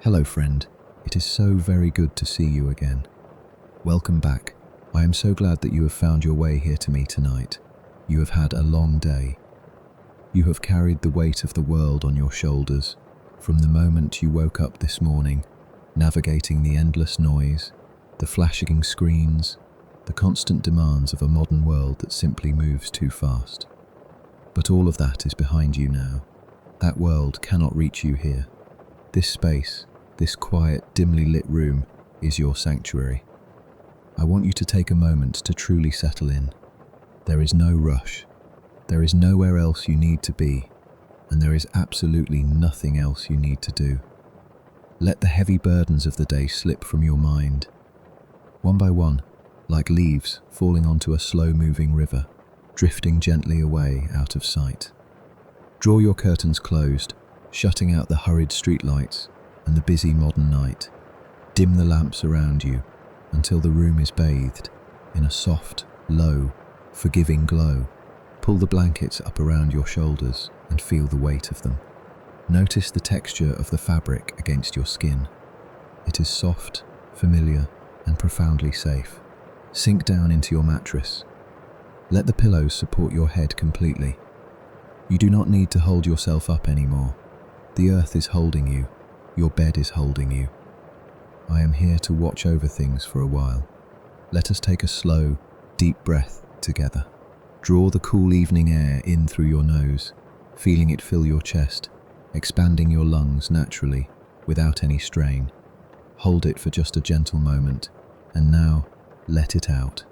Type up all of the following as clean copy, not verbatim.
Hello friend, it is so very good to see you again. Welcome back. I am so glad that you have found your way here to me tonight. You have had a long day. You have carried the weight of the world on your shoulders from the moment you woke up this morning, navigating the endless noise, the flashing screens, the constant demands of a modern world that simply moves too fast. But all of that is behind you now. That world cannot reach you here. This space, this quiet, dimly lit room, is your sanctuary. I want you to take a moment to truly settle in. There is no rush. There is nowhere else you need to be, and there is absolutely nothing else you need to do. Let the heavy burdens of the day slip from your mind. One by one, like leaves falling onto a slow-moving river, drifting gently away out of sight. Draw your curtains closed, shutting out the hurried streetlights and the busy modern night. Dim the lamps around you until the room is bathed in a soft, low, forgiving glow. Pull the blankets up around your shoulders and feel the weight of them. Notice the texture of the fabric against your skin. It is soft, familiar, and profoundly safe. Sink down into your mattress. Let the pillows support your head completely. You do not need to hold yourself up anymore. The earth is holding you. Your bed is holding you. I am here to watch over things for a while. Let us take a slow, deep breath together. Draw the cool evening air in through your nose, feeling it fill your chest, expanding your lungs naturally, without any strain. Hold it for just a gentle moment, and now, let it out.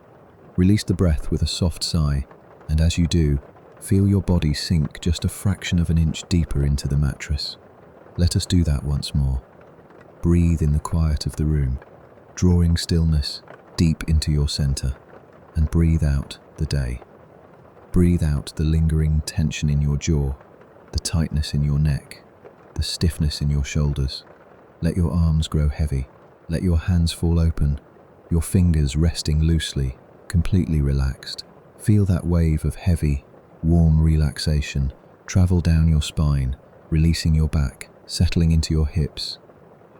Release the breath with a soft sigh, and as you do, feel your body sink just a fraction of an inch deeper into the mattress. Let us do that once more. Breathe in the quiet of the room, drawing stillness deep into your center, and breathe out the day. Breathe out the lingering tension in your jaw, the tightness in your neck, the stiffness in your shoulders. Let your arms grow heavy. Let your hands fall open, your fingers resting loosely, completely relaxed. Feel that wave of heavy, warm relaxation travel down your spine, releasing your back, settling into your hips,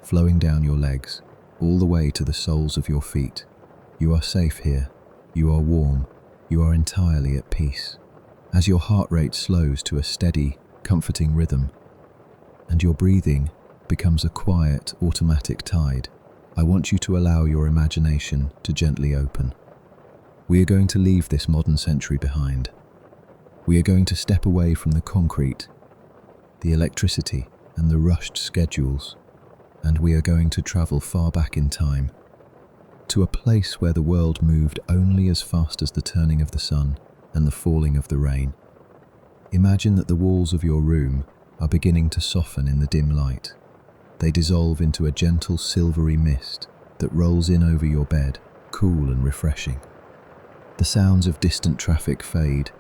flowing down your legs, all the way to the soles of your feet. You are safe here. You are warm. You are entirely at peace. As your heart rate slows to a steady, comforting rhythm, and your breathing becomes a quiet, automatic tide, I want you to allow your imagination to gently open. We are going to leave this modern century behind. We are going to step away from the concrete, the electricity, and the rushed schedules, and we are going to travel far back in time, to a place where the world moved only as fast as the turning of the sun and the falling of the rain. Imagine that the walls of your room are beginning to soften in the dim light. They dissolve into a gentle silvery mist that rolls in over your bed, cool and refreshing. The sounds of distant traffic fade,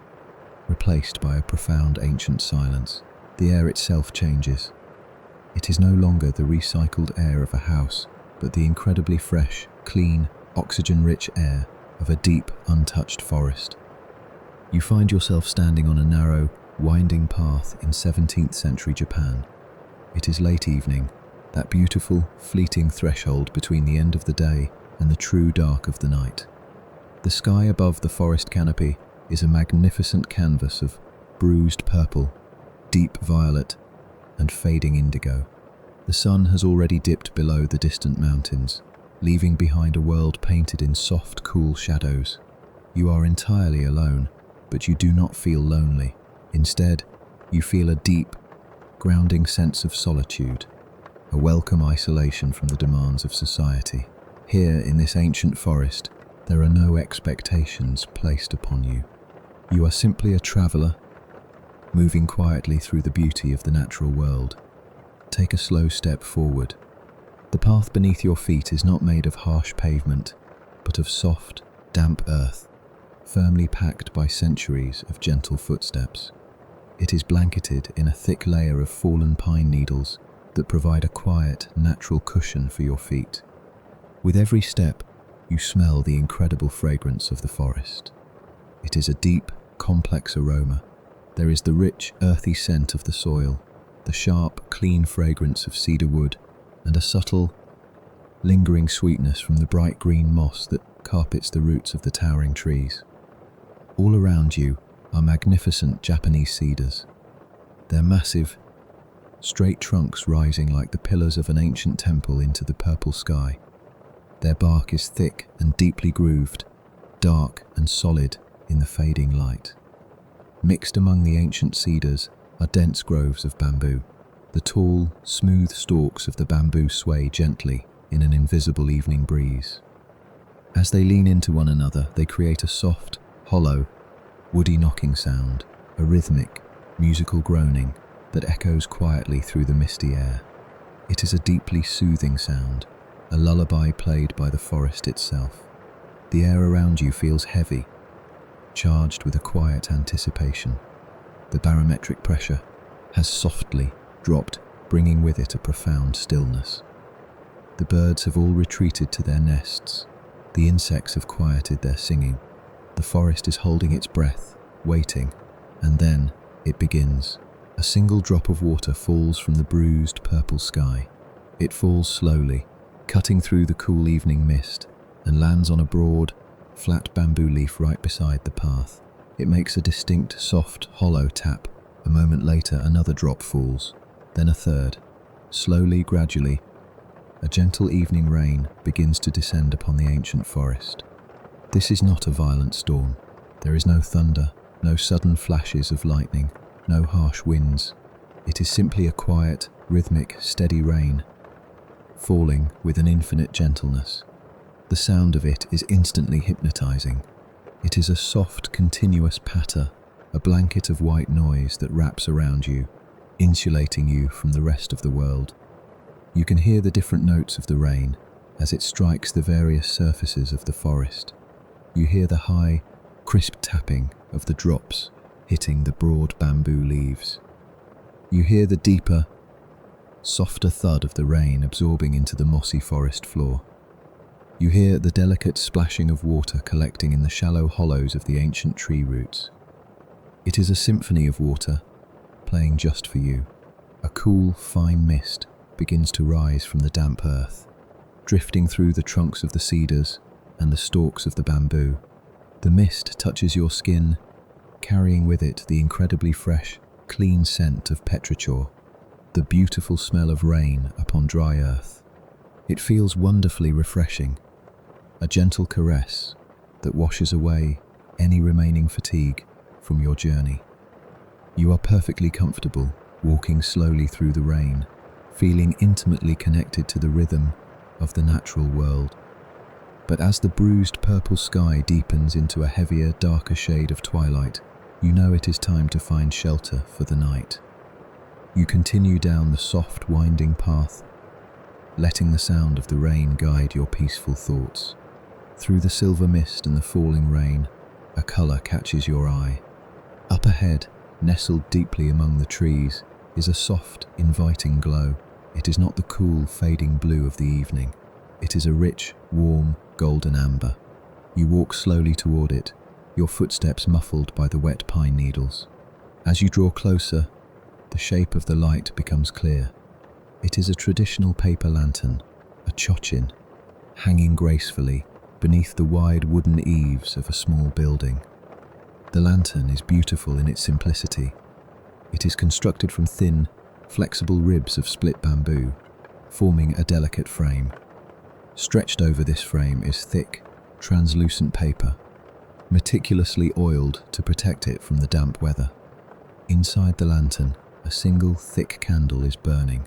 replaced by a profound ancient silence. The air itself changes. It is no longer the recycled air of a house, but the incredibly fresh, clean, oxygen-rich air of a deep, untouched forest. You find yourself standing on a narrow, winding path in 17th century Japan. It is late evening, that beautiful, fleeting threshold between the end of the day and the true dark of the night. The sky above the forest canopy is a magnificent canvas of bruised purple, deep violet, and fading indigo. The sun has already dipped below the distant mountains, leaving behind a world painted in soft, cool shadows. You are entirely alone, but you do not feel lonely. Instead, you feel a deep, grounding sense of solitude, a welcome isolation from the demands of society. Here, in this ancient forest, there are no expectations placed upon you. You are simply a traveler, moving quietly through the beauty of the natural world. Take a slow step forward. The path beneath your feet is not made of harsh pavement, but of soft, damp earth, firmly packed by centuries of gentle footsteps. It is blanketed in a thick layer of fallen pine needles that provide a quiet, natural cushion for your feet. With every step, you smell the incredible fragrance of the forest. It is a deep, complex aroma. There is the rich, earthy scent of the soil, the sharp, clean fragrance of cedar wood, and a subtle, lingering sweetness from the bright green moss that carpets the roots of the towering trees. All around you are magnificent Japanese cedars, their massive, straight trunks rising like the pillars of an ancient temple into the purple sky. Their bark is thick and deeply grooved, dark and solid in the fading light. Mixed among the ancient cedars are dense groves of bamboo. The tall, smooth stalks of the bamboo sway gently in an invisible evening breeze. As they lean into one another, they create a soft, hollow, woody knocking sound, a rhythmic, musical groaning that echoes quietly through the misty air. It is a deeply soothing sound, a lullaby played by the forest itself. The air around you feels heavy, charged with a quiet anticipation. The barometric pressure has softly dropped, bringing with it a profound stillness. The birds have all retreated to their nests. The insects have quieted their singing. The forest is holding its breath, waiting, and then it begins. A single drop of water falls from the bruised purple sky. It falls slowly, cutting through the cool evening mist, and lands on a broad, flat bamboo leaf right beside the path. It makes a distinct, soft, hollow tap. A moment later, another drop falls, then a third. Slowly, gradually, a gentle evening rain begins to descend upon the ancient forest. This is not a violent storm. There is no thunder, no sudden flashes of lightning, no harsh winds. It is simply a quiet, rhythmic, steady rain, falling with an infinite gentleness. The sound of it is instantly hypnotizing. It is a soft, continuous patter, a blanket of white noise that wraps around you, insulating you from the rest of the world. You can hear the different notes of the rain as it strikes the various surfaces of the forest. You hear the high, crisp tapping of the drops hitting the broad bamboo leaves. You hear the deeper, softer thud of the rain absorbing into the mossy forest floor. You hear the delicate splashing of water collecting in the shallow hollows of the ancient tree roots. It is a symphony of water, playing just for you. A cool, fine mist begins to rise from the damp earth, drifting through the trunks of the cedars and the stalks of the bamboo. The mist touches your skin, carrying with it the incredibly fresh, clean scent of petrichor, the beautiful smell of rain upon dry earth. It feels wonderfully refreshing, a gentle caress that washes away any remaining fatigue from your journey. You are perfectly comfortable walking slowly through the rain, feeling intimately connected to the rhythm of the natural world. But as the bruised purple sky deepens into a heavier, darker shade of twilight, you know it is time to find shelter for the night. You continue down the soft, winding path, letting the sound of the rain guide your peaceful thoughts. Through the silver mist and the falling rain, a color catches your eye. Up ahead, nestled deeply among the trees, is a soft, inviting glow. It is not the cool, fading blue of the evening. It is a rich, warm, golden amber. You walk slowly toward it, your footsteps muffled by the wet pine needles. As you draw closer, the shape of the light becomes clear. It is a traditional paper lantern, a chochin, hanging gracefully beneath the wide wooden eaves of a small building. The lantern is beautiful in its simplicity. It is constructed from thin, flexible ribs of split bamboo, forming a delicate frame. Stretched over this frame is thick, translucent paper, meticulously oiled to protect it from the damp weather. Inside the lantern, a single thick candle is burning.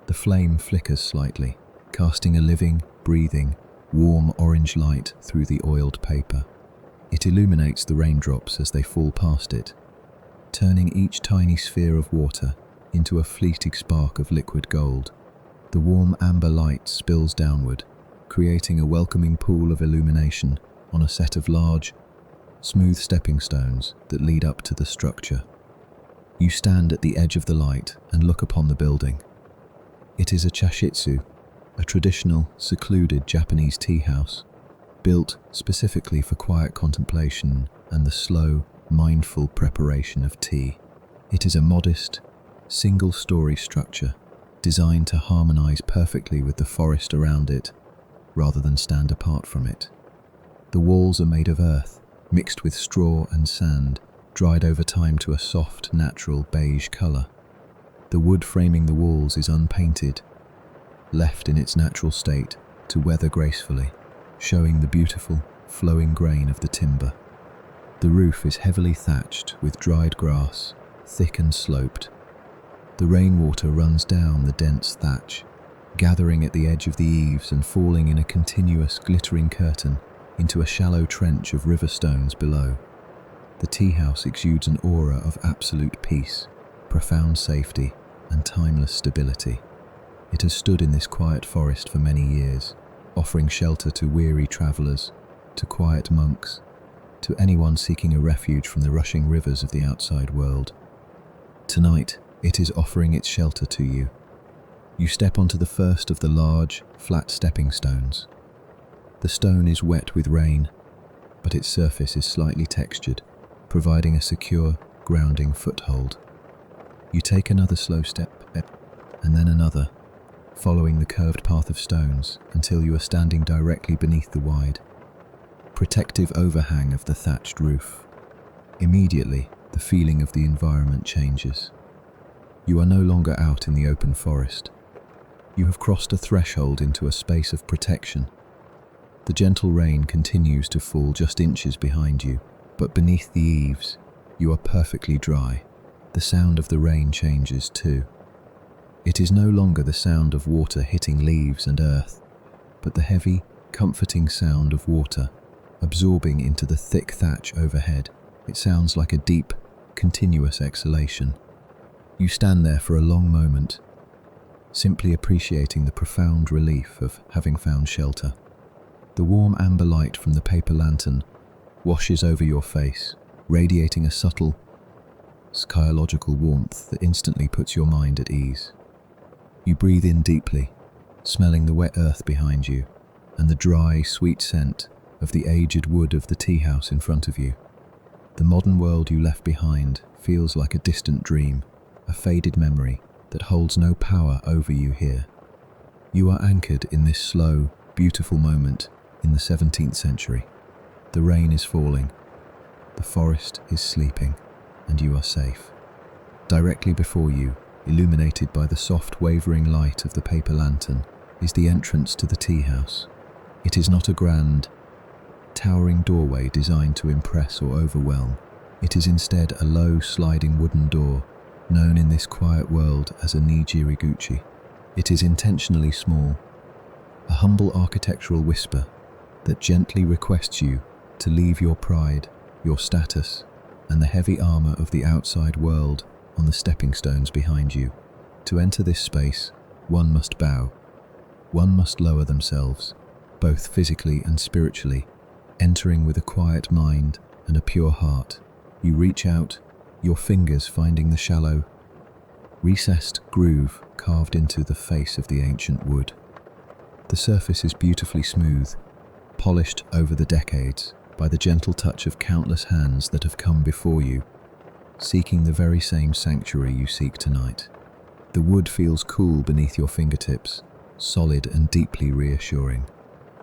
The flame flickers slightly, casting a living, breathing, warm orange light through the oiled paper. It illuminates the raindrops as they fall past it, turning each tiny sphere of water into a fleeting spark of liquid gold. The warm amber light spills downward, creating a welcoming pool of illumination on a set of large, smooth stepping stones that lead up to the structure. You stand at the edge of the light and look upon the building. It is a chashitsu, a traditional, secluded Japanese tea house, built specifically for quiet contemplation and the slow, mindful preparation of tea. It is a modest, single-story structure, designed to harmonize perfectly with the forest around it, rather than stand apart from it. The walls are made of earth, mixed with straw and sand, dried over time to a soft, natural beige color. The wood framing the walls is unpainted, left in its natural state to weather gracefully, showing the beautiful, flowing grain of the timber. The roof is heavily thatched with dried grass, thick and sloped. The rainwater runs down the dense thatch, gathering at the edge of the eaves and falling in a continuous glittering curtain into a shallow trench of river stones below. The tea house exudes an aura of absolute peace, profound safety, and timeless stability. It has stood in this quiet forest for many years, offering shelter to weary travelers, to quiet monks, to anyone seeking a refuge from the rushing rivers of the outside world. Tonight, it is offering its shelter to you. You step onto the first of the large, flat stepping stones. The stone is wet with rain, but its surface is slightly textured, providing a secure, grounding foothold. You take another slow step, and then another, following the curved path of stones until you are standing directly beneath the wide, protective overhang of the thatched roof. Immediately, the feeling of the environment changes. You are no longer out in the open forest. You have crossed a threshold into a space of protection. The gentle rain continues to fall just inches behind you, but beneath the eaves, you are perfectly dry. The sound of the rain changes too. It is no longer the sound of water hitting leaves and earth, but the heavy, comforting sound of water absorbing into the thick thatch overhead. It sounds like a deep, continuous exhalation. You stand there for a long moment, simply appreciating the profound relief of having found shelter. The warm amber light from the paper lantern washes over your face, radiating a subtle, skyological warmth that instantly puts your mind at ease. You breathe in deeply, smelling the wet earth behind you and the dry, sweet scent of the aged wood of the tea house in front of you. The modern world you left behind feels like a distant dream, a faded memory that holds no power over you here. You are anchored in this slow, beautiful moment in the 17th century. The rain is falling, the forest is sleeping, and you are safe. Directly before you, illuminated by the soft wavering light of the paper lantern, is the entrance to the tea house. It is not a grand, towering doorway designed to impress or overwhelm. It is instead a low, sliding wooden door, known in this quiet world as a nijiriguchi. It is intentionally small, a humble architectural whisper that gently requests you to leave your pride, your status, and the heavy armor of the outside world on the stepping stones behind you. To enter this space, one must bow. One must lower themselves, both physically and spiritually, entering with a quiet mind and a pure heart. You reach out, your fingers finding the shallow, recessed groove carved into the face of the ancient wood. The surface is beautifully smooth, polished over the decades by the gentle touch of countless hands that have come before you, seeking the very same sanctuary you seek tonight. The wood feels cool beneath your fingertips, solid and deeply reassuring.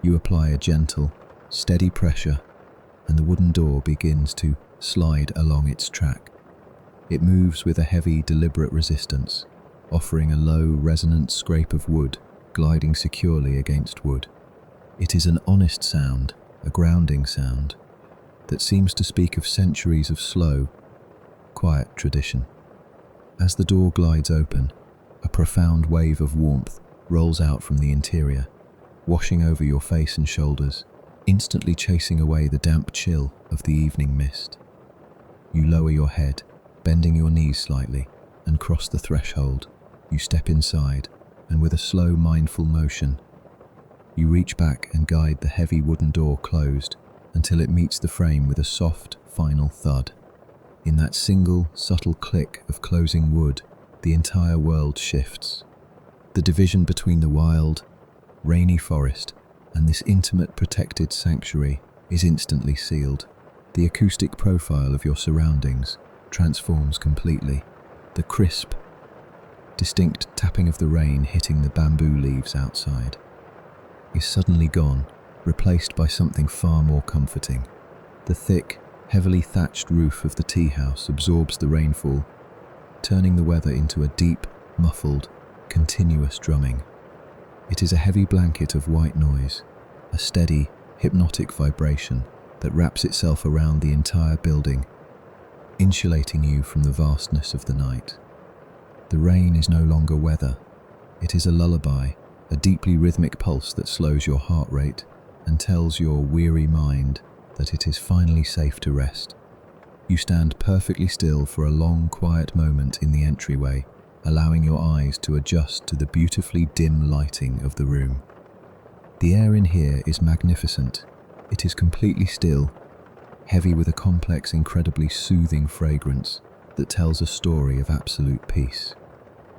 You apply a gentle, steady pressure, and the wooden door begins to slide along its track. It moves with a heavy, deliberate resistance, offering a low, resonant scrape of wood gliding securely against wood. It is an honest sound, a grounding sound, that seems to speak of centuries of slow, quiet tradition. As the door glides open, a profound wave of warmth rolls out from the interior, washing over your face and shoulders, instantly chasing away the damp chill of the evening mist. You lower your head, bending your knees slightly, and cross the threshold. You step inside, and with a slow, mindful motion, you reach back and guide the heavy wooden door closed until it meets the frame with a soft, final thud. In that single, subtle click of closing wood, the entire world shifts. The division between the wild, rainy forest and this intimate, protected sanctuary is instantly sealed. The acoustic profile of your surroundings transforms completely. The crisp, distinct tapping of the rain hitting the bamboo leaves outside, is suddenly gone, replaced by something far more comforting. The thick, heavily thatched roof of the tea house absorbs the rainfall, turning the weather into a deep, muffled, continuous drumming. It is a heavy blanket of white noise, a steady, hypnotic vibration that wraps itself around the entire building, insulating you from the vastness of the night. The rain is no longer weather. It is a lullaby, a deeply rhythmic pulse that slows your heart rate and tells your weary mind that it is finally safe to rest. You stand perfectly still for a long, quiet moment in the entryway, allowing your eyes to adjust to the beautifully dim lighting of the room. The air in here is magnificent. It is completely still, heavy with a complex, incredibly soothing fragrance that tells a story of absolute peace.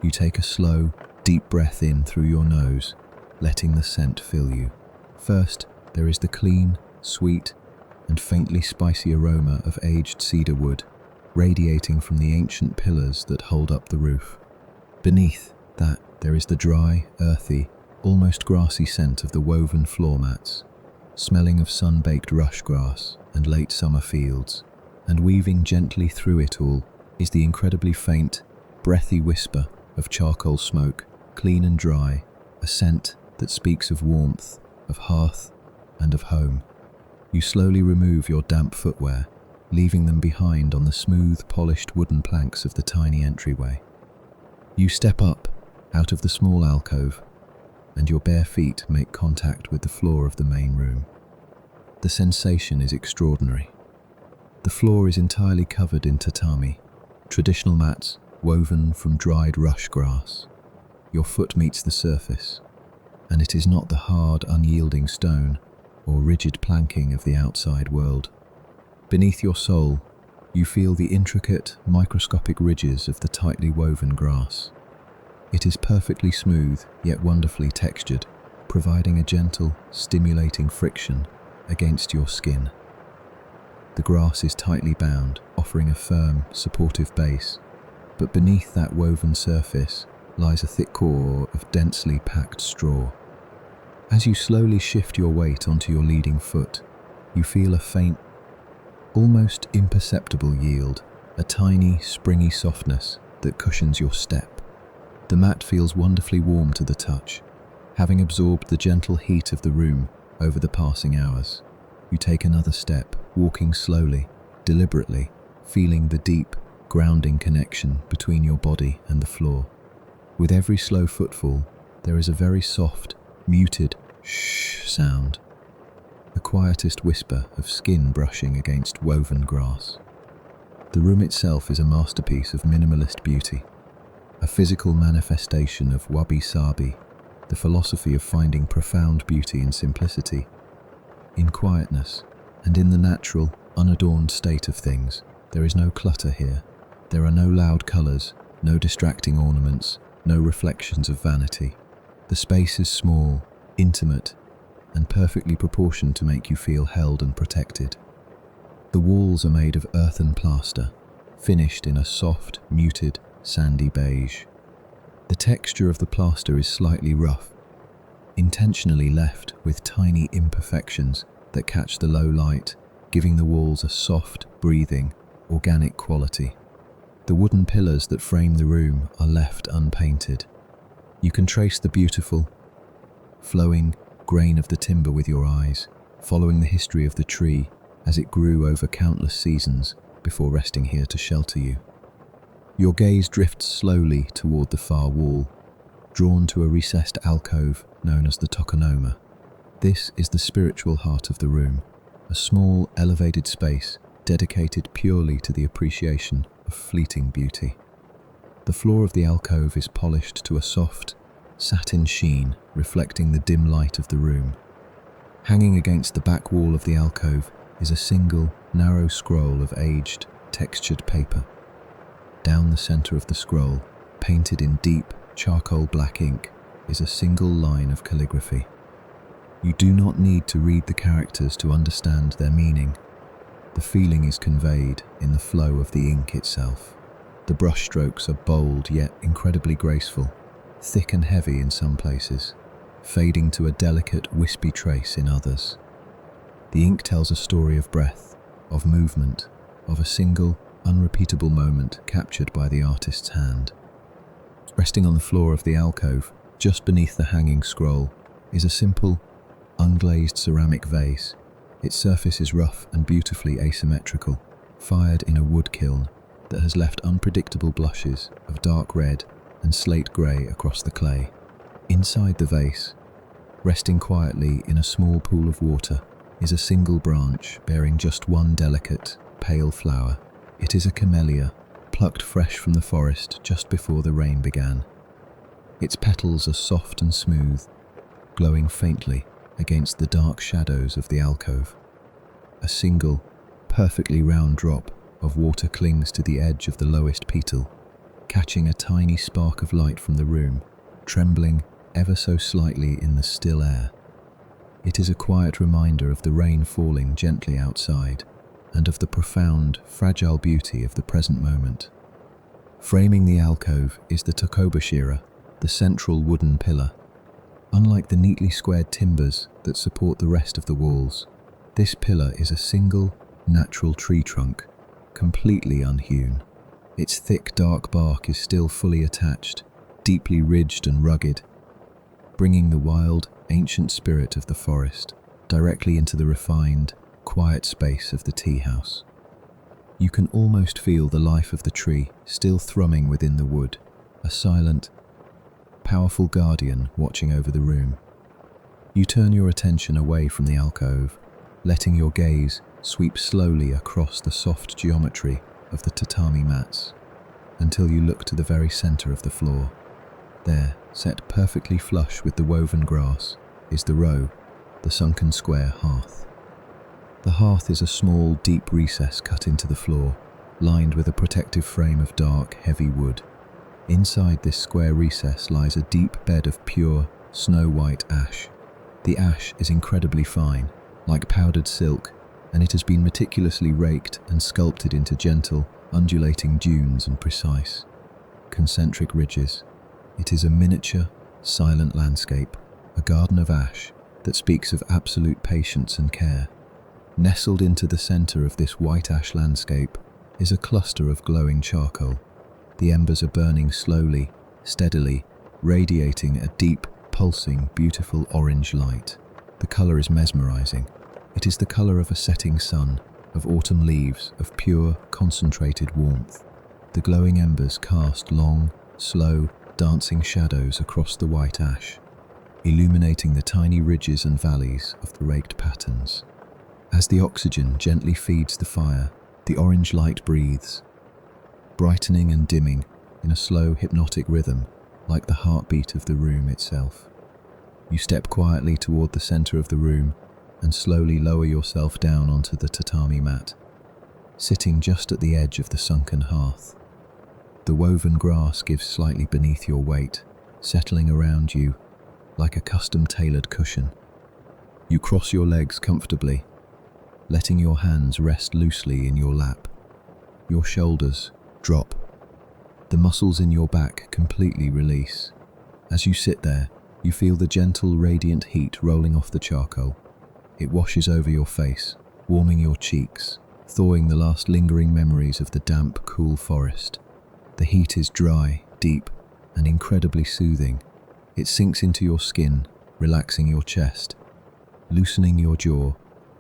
You take a slow, deep breath in through your nose, letting the scent fill you. First, there is the clean, sweet, and faintly spicy aroma of aged cedar wood, radiating from the ancient pillars that hold up the roof. Beneath that, there is the dry, earthy, almost grassy scent of the woven floor mats, smelling of sun-baked rush grass and late summer fields, and weaving gently through it all is the incredibly faint, breathy whisper of charcoal smoke, clean and dry, a scent that speaks of warmth, of hearth, and of home. You slowly remove your damp footwear, leaving them behind on the smooth, polished wooden planks of the tiny entryway. You step up, out of the small alcove, and your bare feet make contact with the floor of the main room. The sensation is extraordinary. The floor is entirely covered in tatami, traditional mats woven from dried rush grass. Your foot meets the surface, and it is not the hard, unyielding stone or rigid planking of the outside world. Beneath your sole, you feel the intricate, microscopic ridges of the tightly woven grass. It is perfectly smooth, yet wonderfully textured, providing a gentle, stimulating friction against your skin. The grass is tightly bound, offering a firm, supportive base, but beneath that woven surface lies a thick core of densely packed straw. As you slowly shift your weight onto your leading foot, you feel a faint, almost imperceptible yield, a tiny, springy softness that cushions your step. The mat feels wonderfully warm to the touch, having absorbed the gentle heat of the room over the passing hours. You take another step, walking slowly, deliberately, feeling the deep, grounding connection between your body and the floor. With every slow footfall, there is a very soft, muted shh sound, the quietest whisper of skin brushing against woven grass. The room itself is a masterpiece of minimalist beauty, a physical manifestation of wabi-sabi, the philosophy of finding profound beauty in simplicity, in quietness, and in the natural, unadorned state of things. There is no clutter here. There are no loud colours, no distracting ornaments, no reflections of vanity. The space is small, intimate, and perfectly proportioned to make you feel held and protected. The walls are made of earthen plaster, finished in a soft, muted, sandy beige. The texture of the plaster is slightly rough, intentionally left with tiny imperfections that catch the low light, giving the walls a soft, breathing, organic quality. The wooden pillars that frame the room are left unpainted. You can trace the beautiful, flowing grain of the timber with your eyes, following the history of the tree as it grew over countless seasons before resting here to shelter you. Your gaze drifts slowly toward the far wall, drawn to a recessed alcove known as the tokonoma. This is the spiritual heart of the room, a small, elevated space dedicated purely to the appreciation of fleeting beauty. The floor of the alcove is polished to a soft, satin sheen reflecting the dim light of the room. Hanging against the back wall of the alcove is a single, narrow scroll of aged, textured paper. Down the center of the scroll, painted in deep, charcoal black ink, is a single line of calligraphy. You do not need to read the characters to understand their meaning. The feeling is conveyed in the flow of the ink itself. The brushstrokes are bold yet incredibly graceful, thick and heavy in some places, fading to a delicate, wispy trace in others. The ink tells a story of breath, of movement, of a single, unrepeatable moment captured by the artist's hand. Resting on the floor of the alcove, just beneath the hanging scroll, is a simple, unglazed ceramic vase. Its surface is rough and beautifully asymmetrical, fired in a wood kiln that has left unpredictable blushes of dark red and slate grey across the clay. Inside the vase, resting quietly in a small pool of water, is a single branch bearing just one delicate, pale flower. It is a camellia, plucked fresh from the forest just before the rain began. Its petals are soft and smooth, glowing faintly against the dark shadows of the alcove. A single, perfectly round drop of water clings to the edge of the lowest petal, catching a tiny spark of light from the room, trembling ever so slightly in the still air. It is a quiet reminder of the rain falling gently outside, and of the profound, fragile beauty of the present moment. Framing the alcove is the tokobashira, the central wooden pillar. Unlike the neatly squared timbers that support the rest of the walls, this pillar is a single, natural tree trunk, completely unhewn. Its thick, dark bark is still fully attached, deeply ridged and rugged, bringing the wild, ancient spirit of the forest directly into the refined, quiet space of the tea house. You can almost feel the life of the tree still thrumming within the wood, a silent, powerful guardian watching over the room. You turn your attention away from the alcove, letting your gaze sweep slowly across the soft geometry of the tatami mats, until you look to the very center of the floor. There, set perfectly flush with the woven grass, is the sunken square hearth. The hearth is a small, deep recess cut into the floor, lined with a protective frame of dark, heavy wood. Inside this square recess lies a deep bed of pure, snow-white ash. The ash is incredibly fine, like powdered silk, and it has been meticulously raked and sculpted into gentle, undulating dunes and precise, concentric ridges. It is a miniature, silent landscape, a garden of ash that speaks of absolute patience and care. Nestled into the center of this white ash landscape is a cluster of glowing charcoal. The embers are burning slowly, steadily, radiating a deep, pulsing, beautiful orange light. The color is mesmerizing. It is the color of a setting sun, of autumn leaves, of pure, concentrated warmth. The glowing embers cast long, slow, dancing shadows across the white ash, illuminating the tiny ridges and valleys of the raked patterns. As the oxygen gently feeds the fire, the orange light breathes, brightening and dimming in a slow, hypnotic rhythm, like the heartbeat of the room itself. You step quietly toward the center of the room and slowly lower yourself down onto the tatami mat, sitting just at the edge of the sunken hearth. The woven grass gives slightly beneath your weight, settling around you like a custom-tailored cushion. You cross your legs comfortably, letting your hands rest loosely in your lap. Your shoulders drop. The muscles in your back completely release. As you sit there, you feel the gentle, radiant heat rolling off the charcoal. It washes over your face, warming your cheeks, thawing the last lingering memories of the damp, cool forest. The heat is dry, deep, and incredibly soothing. It sinks into your skin, relaxing your chest, loosening your jaw,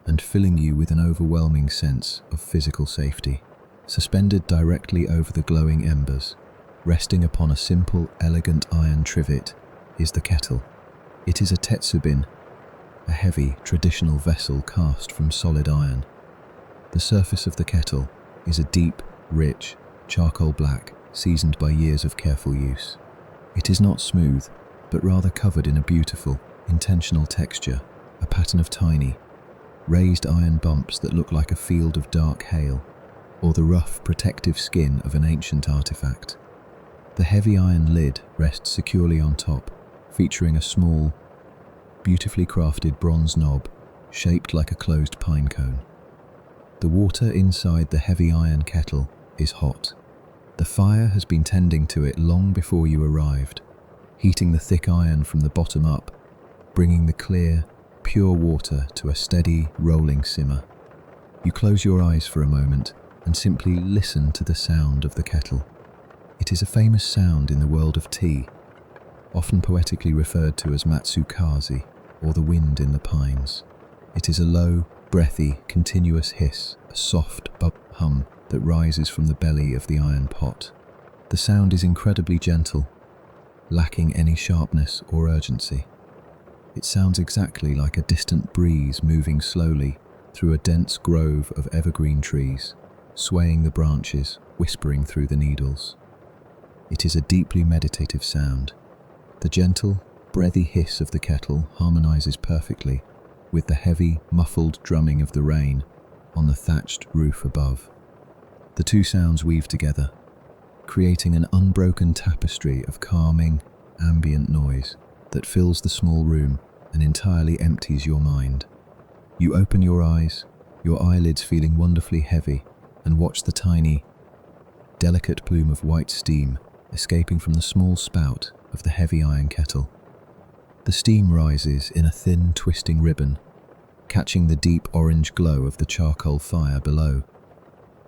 and filling you with an overwhelming sense of physical safety. Suspended directly over the glowing embers, resting upon a simple, elegant iron trivet, is the kettle. It is a tetsubin, a heavy, traditional vessel cast from solid iron. The surface of the kettle is a deep, rich, charcoal black, seasoned by years of careful use. It is not smooth, but rather covered in a beautiful, intentional texture, a pattern of tiny, raised iron bumps that look like a field of dark hail, or the rough, protective skin of an ancient artifact. The heavy iron lid rests securely on top, featuring a small, beautifully crafted bronze knob, shaped like a closed pine cone. The water inside the heavy iron kettle is hot, The fire has been tending to it long before you arrived, heating the thick iron from the bottom up, bringing the clear, pure water to a steady, rolling simmer. You close your eyes for a moment and simply listen to the sound of the kettle. It is a famous sound in the world of tea, often poetically referred to as matsukaze, or the wind in the pines. It is a low, breathy, continuous hiss, a soft hum that rises from the belly of the iron pot. The sound is incredibly gentle, lacking any sharpness or urgency. It sounds exactly like a distant breeze moving slowly through a dense grove of evergreen trees, swaying the branches, whispering through the needles. It is a deeply meditative sound. The gentle, breathy hiss of the kettle harmonizes perfectly with the heavy, muffled drumming of the rain on the thatched roof above. The two sounds weave together, creating an unbroken tapestry of calming, ambient noise that fills the small room and entirely empties your mind. You open your eyes, your eyelids feeling wonderfully heavy, and watch the tiny, delicate plume of white steam escaping from the small spout of the heavy iron kettle. The steam rises in a thin, twisting ribbon, catching the deep orange glow of the charcoal fire below.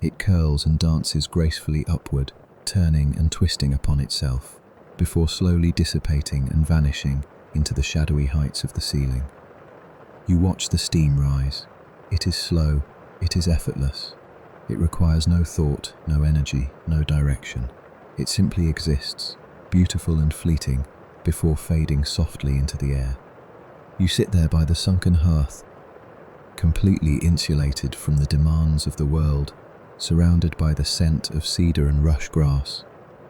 It curls and dances gracefully upward, turning and twisting upon itself, before slowly dissipating and vanishing into the shadowy heights of the ceiling. You watch the steam rise. It is slow, it is effortless. It requires no thought, no energy, no direction. It simply exists, beautiful and fleeting, before fading softly into the air. You sit there by the sunken hearth, completely insulated from the demands of the world, surrounded by the scent of cedar and rush grass,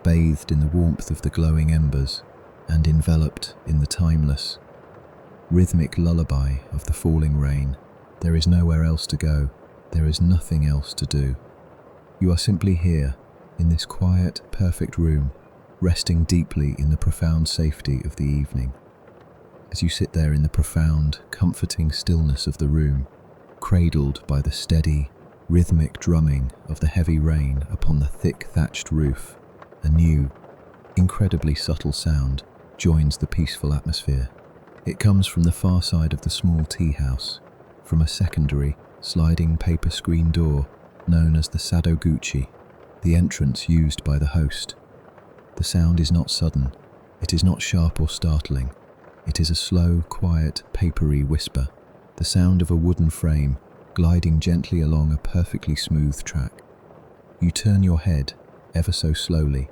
bathed in the warmth of the glowing embers, and enveloped in the timeless, rhythmic lullaby of the falling rain. There is nowhere else to go. There is nothing else to do. You are simply here, in this quiet, perfect room, resting deeply in the profound safety of the evening. As you sit there in the profound, comforting stillness of the room, cradled by the steady, rhythmic drumming of the heavy rain upon the thick thatched roof, a new, incredibly subtle sound joins the peaceful atmosphere. It comes from the far side of the small tea house, from a secondary, sliding paper screen door known as the Sadoguchi, the entrance used by the host. The sound is not sudden, it is not sharp or startling. It is a slow, quiet, papery whisper, the sound of a wooden frame gliding gently along a perfectly smooth track. You turn your head, ever so slowly,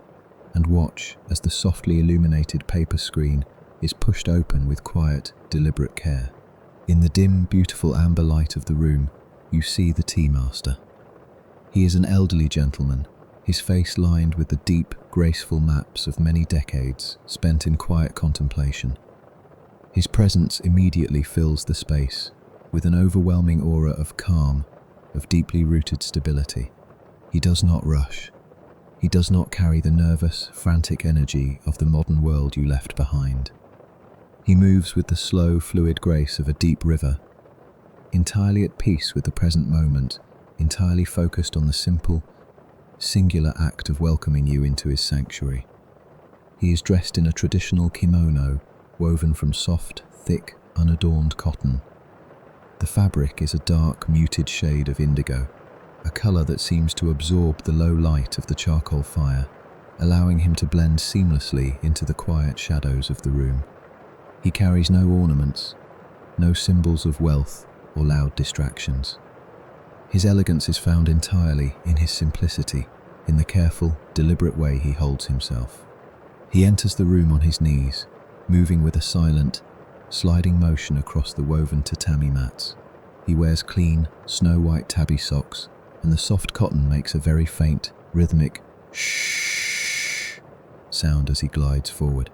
and watch as the softly illuminated paper screen is pushed open with quiet, deliberate care. In the dim, beautiful amber light of the room, you see the tea master. He is an elderly gentleman, his face lined with the deep, graceful maps of many decades spent in quiet contemplation. His presence immediately fills the space with an overwhelming aura of calm, of deeply rooted stability. He does not rush. He does not carry the nervous, frantic energy of the modern world you left behind. He moves with the slow, fluid grace of a deep river, entirely at peace with the present moment, entirely focused on the simple, singular act of welcoming you into his sanctuary. He is dressed in a traditional kimono woven from soft, thick, unadorned cotton. The fabric is a dark, muted shade of indigo, a colour that seems to absorb the low light of the charcoal fire, allowing him to blend seamlessly into the quiet shadows of the room. He carries no ornaments, no symbols of wealth or loud distractions. His elegance is found entirely in his simplicity, in the careful, deliberate way he holds himself. He enters the room on his knees, moving with a silent, sliding motion across the woven tatami mats. He wears clean, snow-white tabby socks, and the soft cotton makes a very faint, rhythmic shh sound as he glides forward.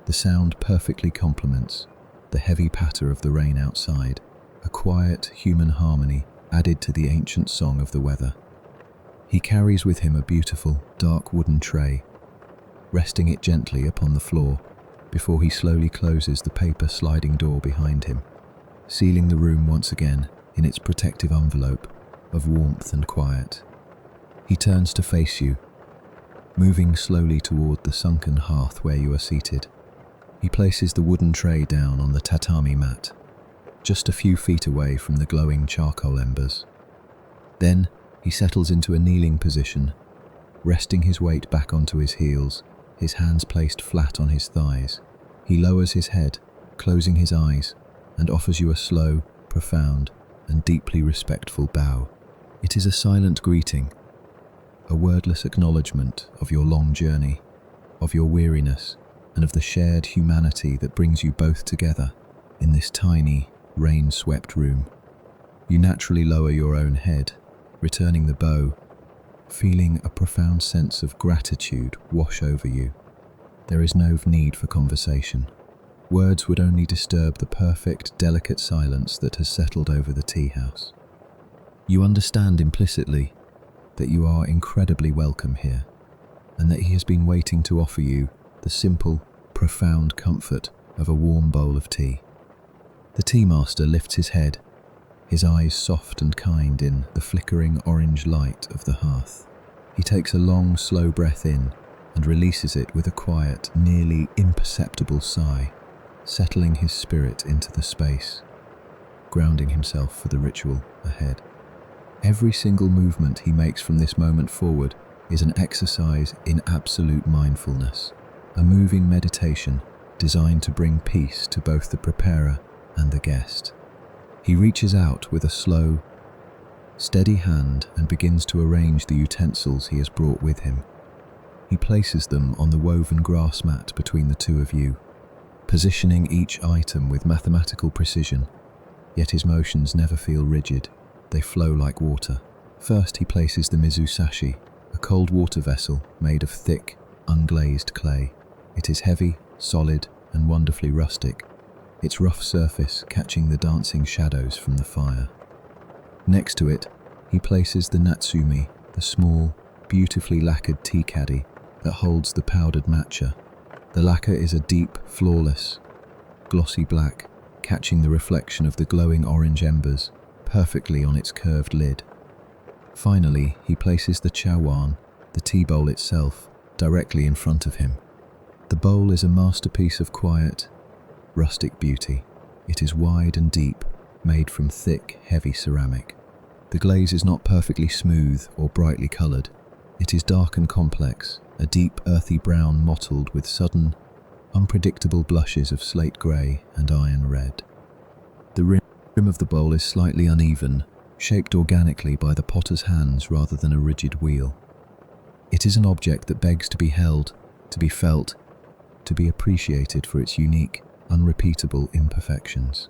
The sound perfectly complements the heavy patter of the rain outside, a quiet, human harmony added to the ancient song of the weather. He carries with him a beautiful, dark wooden tray, resting it gently upon the floor before he slowly closes the paper sliding door behind him, sealing the room once again in its protective envelope of warmth and quiet. He turns to face you, moving slowly toward the sunken hearth where you are seated. He places the wooden tray down on the tatami mat, just a few feet away from the glowing charcoal embers. Then he settles into a kneeling position, resting his weight back onto his heels, his hands placed flat on his thighs. He lowers his head, closing his eyes, and offers you a slow, profound, and deeply respectful bow. It is a silent greeting, a wordless acknowledgement of your long journey, of your weariness, and of the shared humanity that brings you both together in this tiny, rain-swept room. You naturally lower your own head, returning the bow, feeling a profound sense of gratitude wash over you. There is no need for conversation. Words would only disturb the perfect, delicate silence that has settled over the tea house. You understand implicitly that you are incredibly welcome here, and that he has been waiting to offer you the simple, profound comfort of a warm bowl of tea. The tea master lifts his head, his eyes soft and kind in the flickering orange light of the hearth. He takes a long, slow breath in and releases it with a quiet, nearly imperceptible sigh, settling his spirit into the space, grounding himself for the ritual ahead. Every single movement he makes from this moment forward is an exercise in absolute mindfulness, a moving meditation designed to bring peace to both the preparer and the guest. He reaches out with a slow, steady hand and begins to arrange the utensils he has brought with him. He places them on the woven grass mat between the two of you, positioning each item with mathematical precision, yet his motions never feel rigid, they flow like water. First he places the mizusashi, a cold water vessel made of thick, unglazed clay. It is heavy, solid, and wonderfully rustic, its rough surface catching the dancing shadows from the fire. Next to it, he places the natsumi, the small, beautifully lacquered tea caddy that holds the powdered matcha. The lacquer is a deep, flawless, glossy black, catching the reflection of the glowing orange embers perfectly on its curved lid. Finally, he places the chawan, the tea bowl itself, directly in front of him. The bowl is a masterpiece of quiet, rustic beauty. It is wide and deep, made from thick, heavy ceramic. The glaze is not perfectly smooth or brightly coloured. It is dark and complex, a deep earthy brown mottled with sudden, unpredictable blushes of slate grey and iron red. The rim of the bowl is slightly uneven, shaped organically by the potter's hands rather than a rigid wheel. It is an object that begs to be held, to be felt, to be appreciated for its unique, unrepeatable imperfections.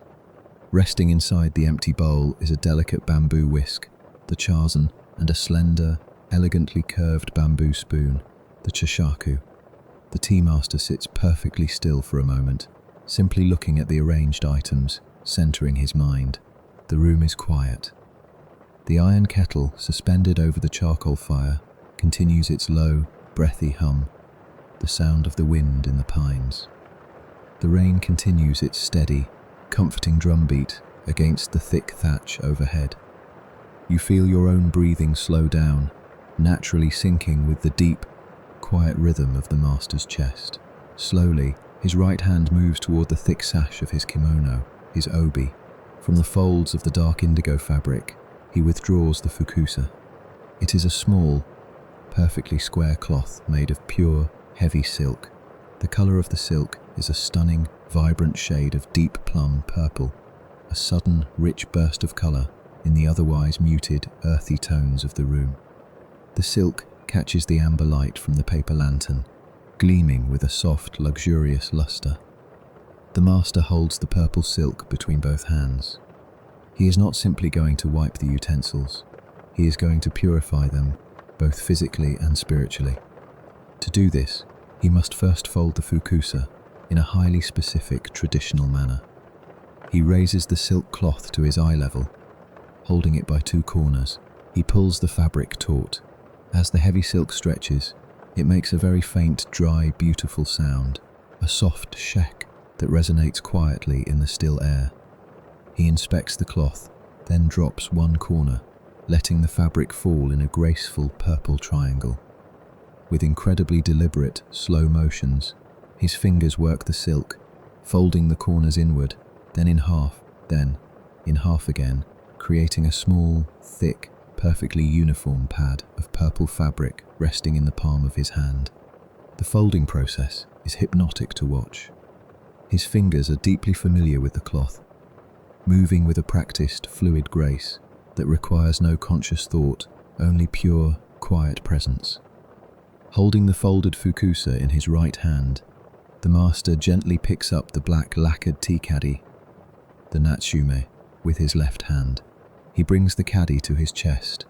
Resting inside the empty bowl is a delicate bamboo whisk, the chazen, and a slender, elegantly curved bamboo spoon, the chashaku. The tea master sits perfectly still for a moment, simply looking at the arranged items, centering his mind. The room is quiet. The iron kettle, suspended over the charcoal fire, continues its low, breathy hum, the sound of the wind in the pines. The rain continues its steady, comforting drumbeat against the thick thatch overhead. You feel your own breathing slow down, naturally syncing with the deep, quiet rhythm of the master's chest. Slowly, his right hand moves toward the thick sash of his kimono, his obi. From the folds of the dark indigo fabric, he withdraws the fukusa. It is a small, perfectly square cloth made of pure, heavy silk. The colour of the silk is a stunning, vibrant shade of deep plum purple, a sudden, rich burst of colour in the otherwise muted, earthy tones of the room. The silk catches the amber light from the paper lantern, gleaming with a soft, luxurious lustre. The master holds the purple silk between both hands. He is not simply going to wipe the utensils. He is going to purify them, both physically and spiritually. To do this, he must first fold the fukusa in a highly specific, traditional manner. He raises the silk cloth to his eye level, holding it by two corners. He pulls the fabric taut. As the heavy silk stretches, it makes a very faint, dry, beautiful sound, a soft shek that resonates quietly in the still air. He inspects the cloth, then drops one corner, letting the fabric fall in a graceful purple triangle. with incredibly deliberate, slow motions. His fingers work the silk, folding the corners inward, then in half again, creating a small, thick, perfectly uniform pad of purple fabric resting in the palm of his hand. The folding process is hypnotic to watch. His fingers are deeply familiar with the cloth, moving with a practiced, fluid grace that requires no conscious thought, only pure, quiet presence. Holding the folded fukusa in his right hand, the master gently picks up the black lacquered tea caddy, the natsume, with his left hand. He brings the caddy to his chest.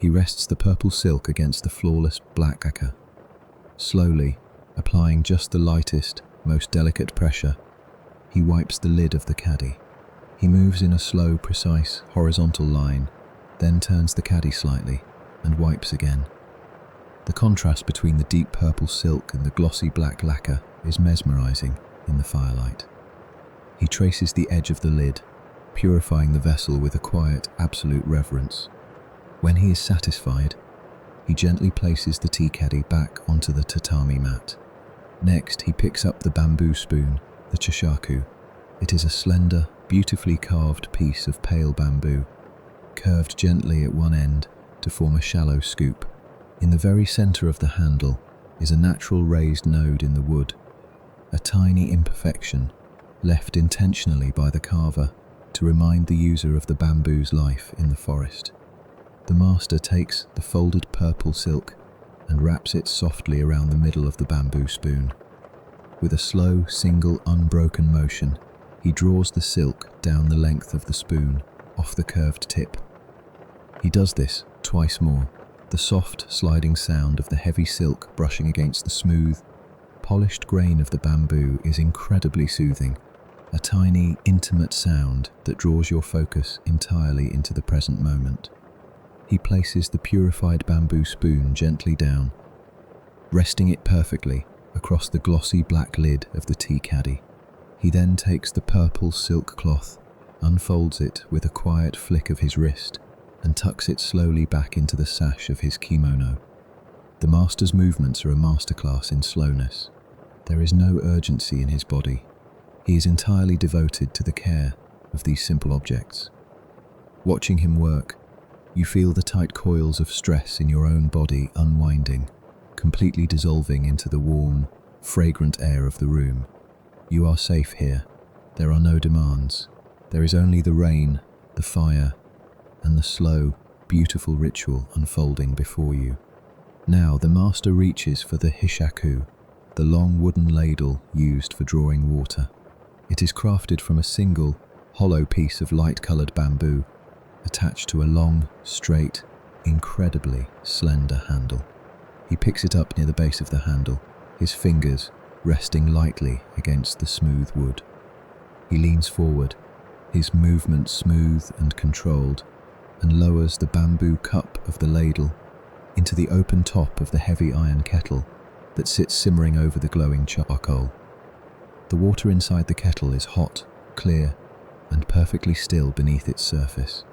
He rests the purple silk against the flawless black lacquer. Slowly, applying just the lightest, most delicate pressure, he wipes the lid of the caddy. He moves in a slow, precise, horizontal line, then turns the caddy slightly and wipes again. The contrast between the deep purple silk and the glossy black lacquer is mesmerizing in the firelight. He traces the edge of the lid, purifying the vessel with a quiet, absolute reverence. When he is satisfied, he gently places the tea caddy back onto the tatami mat. Next, he picks up the bamboo spoon, the chashaku. It is a slender, beautifully carved piece of pale bamboo, curved gently at one end to form a shallow scoop. In the very center of the handle is a natural raised node in the wood, a tiny imperfection left intentionally by the carver to remind the user of the bamboo's life in the forest. The master takes the folded purple silk and wraps it softly around the middle of the bamboo spoon. With a slow, single, unbroken motion, he draws the silk down the length of the spoon, off the curved tip. He does this twice more. The soft, sliding sound of the heavy silk brushing against the smooth, polished grain of the bamboo is incredibly soothing, a tiny, intimate sound that draws your focus entirely into the present moment. He places the purified bamboo spoon gently down, resting it perfectly across the glossy black lid of the tea caddy. He then takes the purple silk cloth, unfolds it with a quiet flick of his wrist, and tucks it slowly back into the sash of his kimono. The master's movements are a masterclass in slowness. There is no urgency in his body. He is entirely devoted to the care of these simple objects. Watching him work, you feel the tight coils of stress in your own body unwinding, completely dissolving into the warm, fragrant air of the room. You are safe here. There are no demands. There is only the rain, the fire, and the slow, beautiful ritual unfolding before you. Now the master reaches for the hishaku, the long wooden ladle used for drawing water. It is crafted from a single, hollow piece of light-colored bamboo, attached to a long, straight, incredibly slender handle. He picks it up near the base of the handle, his fingers resting lightly against the smooth wood. He leans forward, his movements smooth and controlled, and lowers the bamboo cup of the ladle into the open top of the heavy iron kettle that sits simmering over the glowing charcoal. The water inside the kettle is hot, clear, and perfectly still beneath its surface.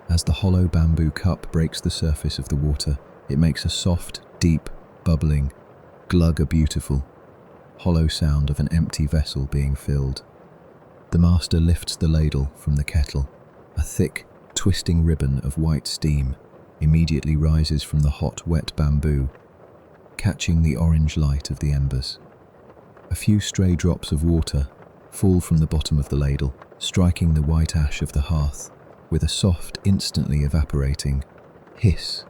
As the hollow bamboo cup breaks the surface of the water, it makes a soft, deep, bubbling, beautiful, hollow sound of an empty vessel being filled. The master lifts the ladle from the kettle. A thick, twisting ribbon of white steam immediately rises from the hot, wet bamboo, catching the orange light of the embers. A few stray drops of water fall from the bottom of the ladle, striking the white ash of the hearth with a soft, instantly evaporating hiss.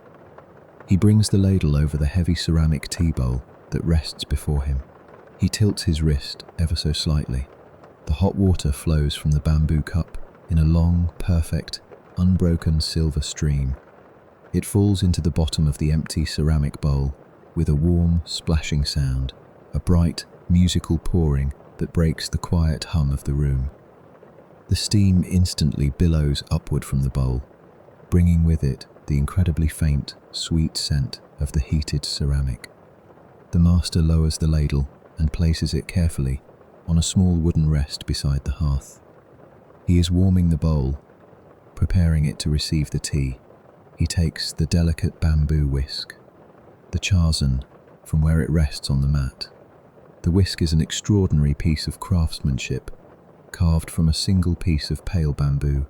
He brings the ladle over the heavy ceramic tea bowl that rests before him. He tilts his wrist ever so slightly. The hot water flows from the bamboo cup in a long, perfect, unbroken silver stream. It falls into the bottom of the empty ceramic bowl with a warm, splashing sound, a bright, musical pouring that breaks the quiet hum of the room. The steam instantly billows upward from the bowl, bringing with it the incredibly faint, sweet scent of the heated ceramic. The master lowers the ladle and places it carefully on a small wooden rest beside the hearth. He is warming the bowl, preparing it to receive the tea. He takes the delicate bamboo whisk. The chazen, from where it rests on the mat. The whisk is an extraordinary piece of craftsmanship, carved from a single piece of pale bamboo,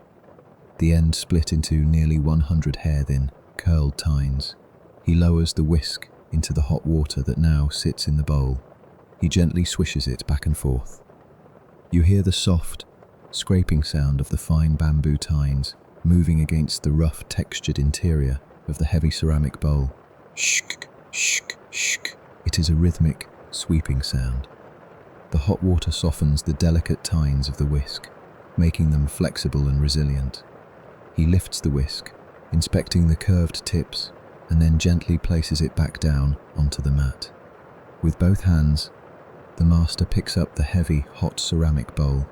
the end split into nearly 100 hair-thin, curled tines. He lowers the whisk into the hot water that now sits in the bowl. He gently swishes it back and forth. You hear the soft, scraping sound of the fine bamboo tines moving against the rough, textured interior of the heavy ceramic bowl. Shk, shk, shk. It is a rhythmic, sweeping sound. The hot water softens the delicate tines of the whisk, making them flexible and resilient. He lifts the whisk, inspecting the curved tips, and then gently places it back down onto the mat. With both hands, the master picks up the heavy, hot ceramic bowl.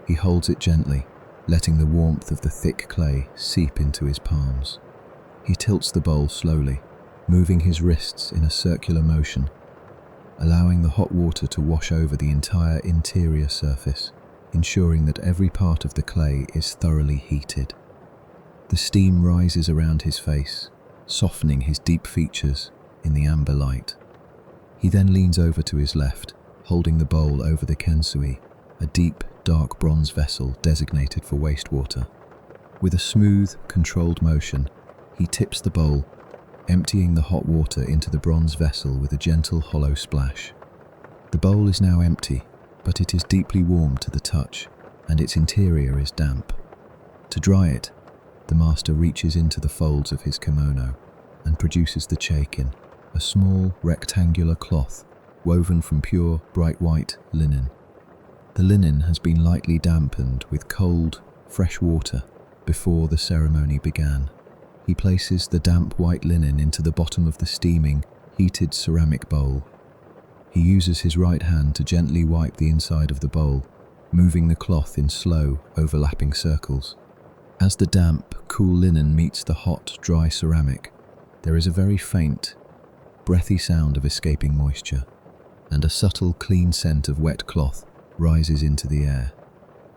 He holds it gently, letting the warmth of the thick clay seep into his palms. He tilts the bowl slowly, moving his wrists in a circular motion, allowing the hot water to wash over the entire interior surface, ensuring that every part of the clay is thoroughly heated. The steam rises around his face, softening his deep features in the amber light. He then leans over to his left, holding the bowl over the kensui, a deep, dark bronze vessel designated for wastewater. With a smooth, controlled motion, he tips the bowl, emptying the hot water into the bronze vessel with a gentle, hollow splash. The bowl is now empty, but it is deeply warm to the touch, and its interior is damp. To dry it, the master reaches into the folds of his kimono and produces the chaikin, a small, rectangular cloth woven from pure, bright white linen. The linen has been lightly dampened with cold, fresh water before the ceremony began. He places the damp white linen into the bottom of the steaming, heated ceramic bowl. He uses his right hand to gently wipe the inside of the bowl, moving the cloth in slow, overlapping circles. As the damp, cool linen meets the hot, dry ceramic, there is a very faint, breathy sound of escaping moisture, and a subtle, clean scent of wet cloth rises into the air.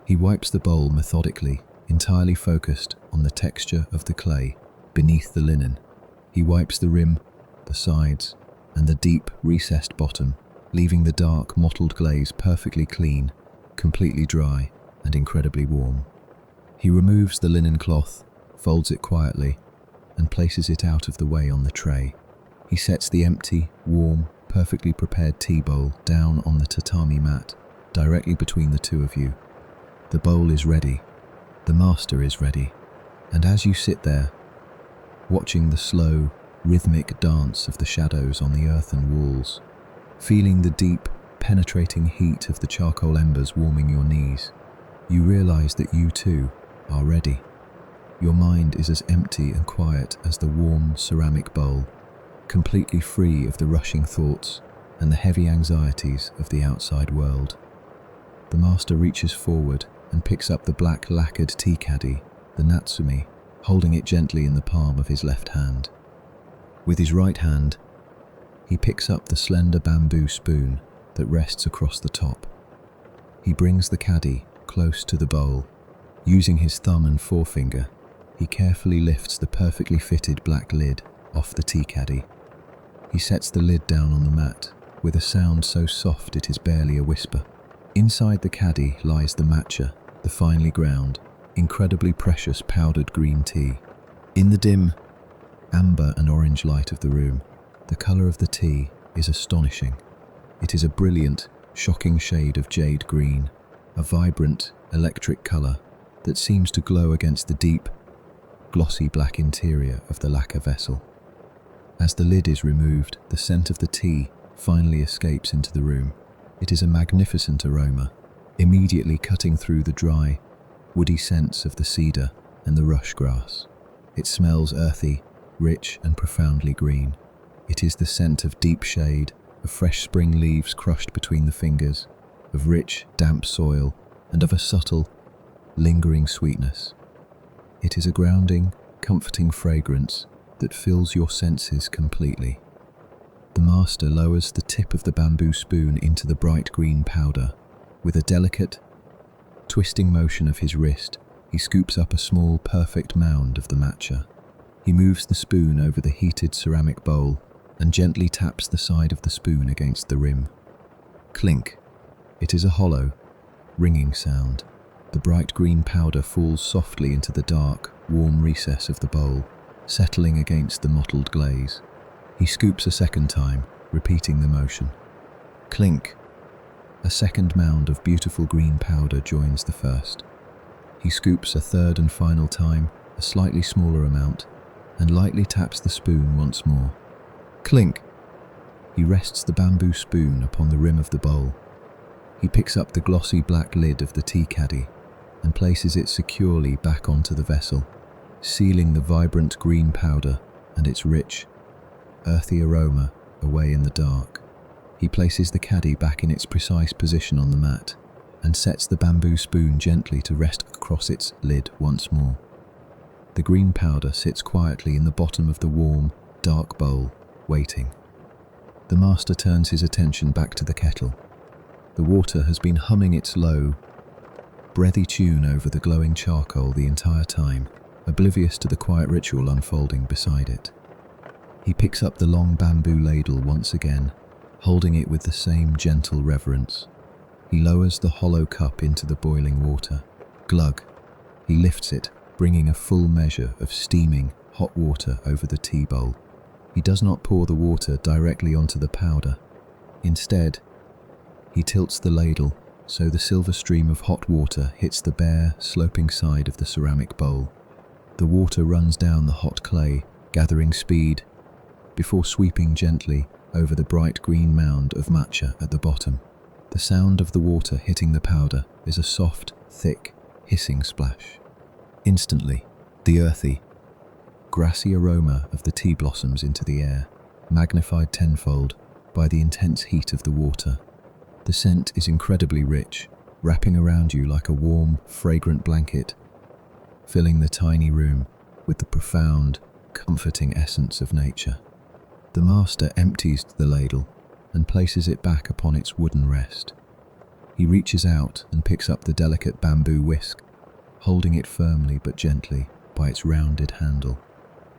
He wipes the bowl methodically, entirely focused on the texture of the clay beneath the linen. He wipes the rim, the sides, and the deep, recessed bottom, leaving the dark, mottled glaze perfectly clean, completely dry, and incredibly warm. He removes the linen cloth, folds it quietly, and places it out of the way on the tray. He sets the empty, warm, perfectly prepared tea bowl down on the tatami mat, directly between the two of you. The bowl is ready, the master is ready, and as you sit there, watching the slow, rhythmic dance of the shadows on the earthen walls, feeling the deep, penetrating heat of the charcoal embers warming your knees, you realize that you too are ready. Your mind is as empty and quiet as the warm ceramic bowl, completely free of the rushing thoughts and the heavy anxieties of the outside world. The master reaches forward and picks up the black lacquered tea caddy, the natsumi, holding it gently in the palm of his left hand. With his right hand, he picks up the slender bamboo spoon that rests across the top. He brings the caddy close to the bowl. Using his thumb and forefinger, he carefully lifts the perfectly fitted black lid off the tea caddy. He sets the lid down on the mat with a sound so soft it is barely a whisper. Inside the caddy lies the matcha, the finely ground, incredibly precious powdered green tea. In the dim, amber and orange light of the room, the colour of the tea is astonishing. It is a brilliant, shocking shade of jade green, a vibrant, electric colour that seems to glow against the deep, glossy black interior of the lacquer vessel. As the lid is removed, the scent of the tea finally escapes into the room. It is a magnificent aroma, immediately cutting through the dry, woody scents of the cedar and the rush grass. It smells earthy, rich and profoundly green. It is the scent of deep shade, of fresh spring leaves crushed between the fingers, of rich, damp soil, and of a subtle, lingering sweetness. It is a grounding, comforting fragrance that fills your senses completely. The master lowers the tip of the bamboo spoon into the bright green powder. With a delicate, twisting motion of his wrist, he scoops up a small, perfect mound of the matcha. He moves the spoon over the heated ceramic bowl, and gently taps the side of the spoon against the rim. Clink. It is a hollow, ringing sound. The bright green powder falls softly into the dark, warm recess of the bowl, settling against the mottled glaze. He scoops a second time, repeating the motion. Clink. A second mound of beautiful green powder joins the first. He scoops a third and final time, a slightly smaller amount, and lightly taps the spoon once more. Clink. He rests the bamboo spoon upon the rim of the bowl. He picks up the glossy black lid of the tea caddy and places it securely back onto the vessel, sealing the vibrant green powder and its rich, earthy aroma away in the dark. He places the caddy back in its precise position on the mat and sets the bamboo spoon gently to rest across its lid once more. The green powder sits quietly in the bottom of the warm, dark bowl, waiting. The master turns his attention back to the kettle. The water has been humming its low, breathy tune over the glowing charcoal the entire time, oblivious to the quiet ritual unfolding beside it. He picks up the long bamboo ladle once again, holding it with the same gentle reverence. He lowers the hollow cup into the boiling water. Glug. He lifts it, bringing a full measure of steaming, hot water over the tea bowl. He does not pour the water directly onto the powder. Instead, he tilts the ladle so the silver stream of hot water hits the bare, sloping side of the ceramic bowl. The water runs down the hot clay, gathering speed, before sweeping gently over the bright green mound of matcha at the bottom. The sound of the water hitting the powder is a soft, thick, hissing splash. Instantly, the earthy, grassy aroma of the tea blossoms into the air, magnified tenfold by the intense heat of the water. The scent is incredibly rich, wrapping around you like a warm, fragrant blanket, filling the tiny room with the profound, comforting essence of nature. The master empties the ladle and places it back upon its wooden rest. He reaches out and picks up the delicate bamboo whisk, holding it firmly but gently by its rounded handle.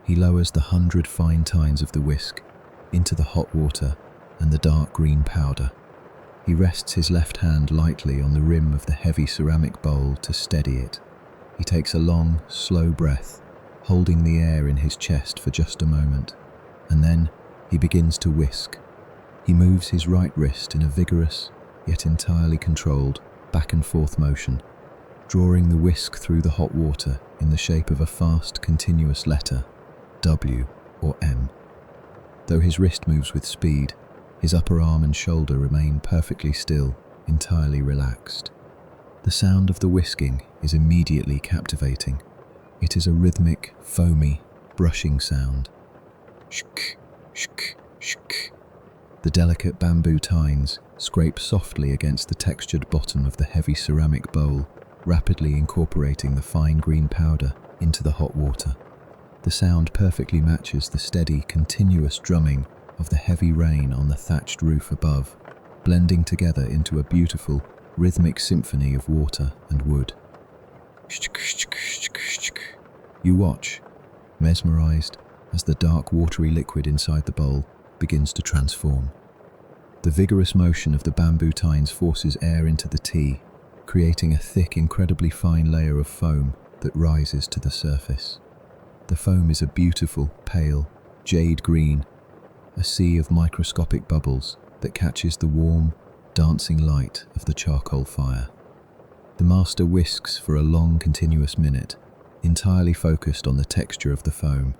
He lowers the 100 fine tines of the whisk into the hot water and the dark green powder. He rests his left hand lightly on the rim of the heavy ceramic bowl to steady it. He takes a long, slow breath, holding the air in his chest for just a moment, and then he begins to whisk. He moves his right wrist in a vigorous, yet entirely controlled, back and forth motion, drawing the whisk through the hot water in the shape of a fast, continuous letter, W or M. Though his wrist moves with speed, his upper arm and shoulder remain perfectly still, entirely relaxed. The sound of the whisking is immediately captivating. It is a rhythmic, foamy, brushing sound. Shk, shk, shk. The delicate bamboo tines scrape softly against the textured bottom of the heavy ceramic bowl, rapidly incorporating the fine green powder into the hot water. The sound perfectly matches the steady, continuous drumming of the heavy rain on the thatched roof above, blending together into a beautiful, rhythmic symphony of water and wood. You watch, mesmerized, as the dark, watery liquid inside the bowl begins to transform. The vigorous motion of the bamboo tines forces air into the tea, creating a thick, incredibly fine layer of foam that rises to the surface. The foam is a beautiful, pale, jade green, a sea of microscopic bubbles that catches the warm, dancing light of the charcoal fire. The master whisks for a long, continuous minute, entirely focused on the texture of the foam.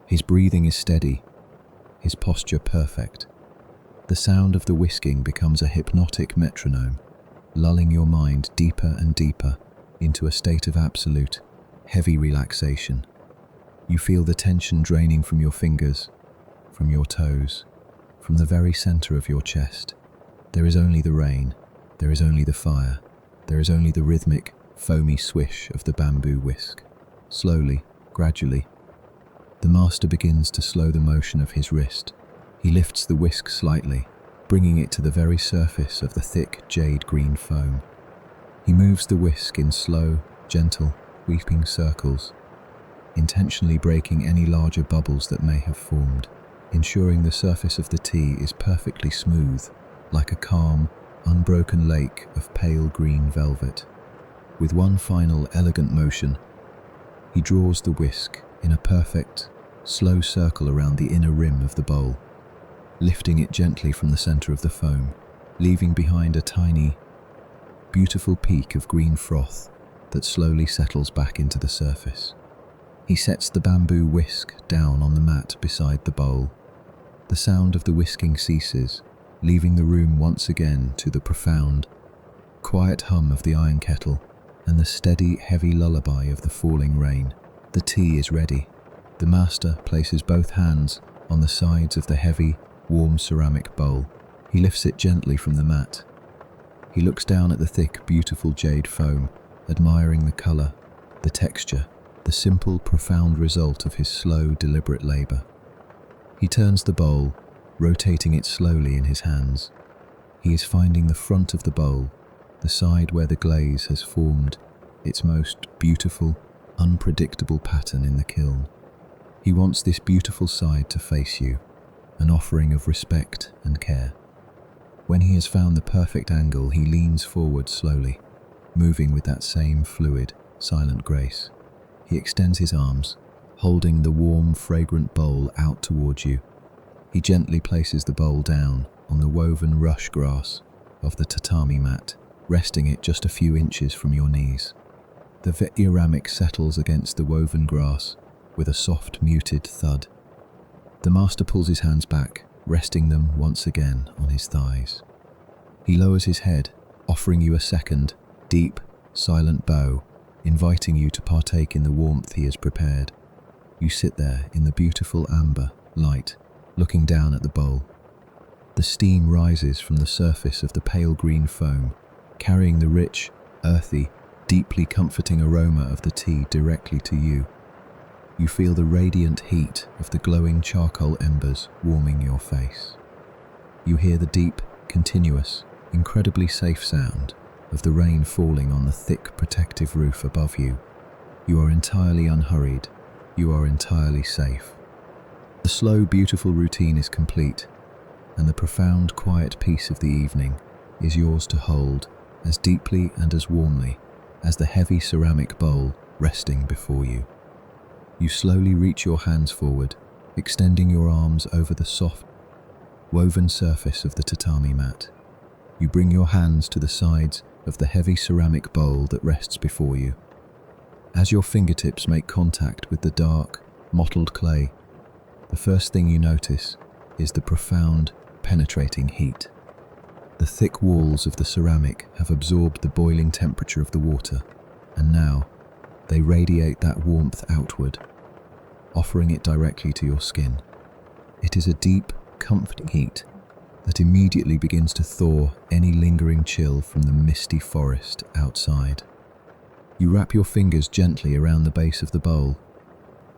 His breathing is steady, his posture perfect. The sound of the whisking becomes a hypnotic metronome, lulling your mind deeper and deeper into a state of absolute, heavy relaxation. You feel the tension draining from your fingers, from your toes, from the very center of your chest. There is only the rain, there is only the fire, there is only the rhythmic, foamy swish of the bamboo whisk. Slowly, gradually, the master begins to slow the motion of his wrist. He lifts the whisk slightly, bringing it to the very surface of the thick jade green foam. He moves the whisk in slow, gentle, sweeping circles, intentionally breaking any larger bubbles that may have formed. ensuring the surface of the tea is perfectly smooth, like a calm, unbroken lake of pale green velvet. With one final elegant motion, he draws the whisk in a perfect, slow circle around the inner rim of the bowl, lifting it gently from the center of the foam, leaving behind a tiny, beautiful peak of green froth that slowly settles back into the surface. He sets the bamboo whisk down on the mat beside the bowl. The sound of the whisking ceases, leaving the room once again to the profound, quiet hum of the iron kettle and the steady, heavy lullaby of the falling rain. The tea is ready. The master places both hands on the sides of the heavy, warm ceramic bowl. He lifts it gently from the mat. He looks down at the thick, beautiful jade foam, admiring the color, the texture, the simple, profound result of his slow, deliberate labor. He turns the bowl, rotating it slowly in his hands. He is finding the front of the bowl, the side where the glaze has formed its most beautiful, unpredictable pattern in the kiln. He wants this beautiful side to face you, an offering of respect and care. When he has found the perfect angle, he leans forward slowly, moving with that same fluid, silent grace. He extends his arms, holding the warm, fragrant bowl out towards you. He gently places the bowl down on the woven rush grass of the tatami mat, resting it just a few inches from your knees. The ceramic settles against the woven grass with a soft, muted thud. The master pulls his hands back, resting them once again on his thighs. He lowers his head, offering you a second, deep, silent bow, inviting you to partake in the warmth he has prepared. You sit there in the beautiful amber light, looking down at the bowl. The steam rises from the surface of the pale green foam, carrying the rich, earthy, deeply comforting aroma of the tea directly to you. You feel the radiant heat of the glowing charcoal embers warming your face. You hear the deep, continuous, incredibly safe sound of the rain falling on the thick, protective roof above you. You are entirely unhurried. You are entirely safe. The slow, beautiful routine is complete, and the profound, quiet peace of the evening is yours to hold as deeply and as warmly as the heavy ceramic bowl resting before you. You slowly reach your hands forward, extending your arms over the soft, woven surface of the tatami mat. You bring your hands to the sides of the heavy ceramic bowl that rests before you. As your fingertips make contact with the dark, mottled clay, the first thing you notice is the profound, penetrating heat. The thick walls of the ceramic have absorbed the boiling temperature of the water, and now they radiate that warmth outward, offering it directly to your skin. It is a deep, comforting heat that immediately begins to thaw any lingering chill from the misty forest outside. You wrap your fingers gently around the base of the bowl,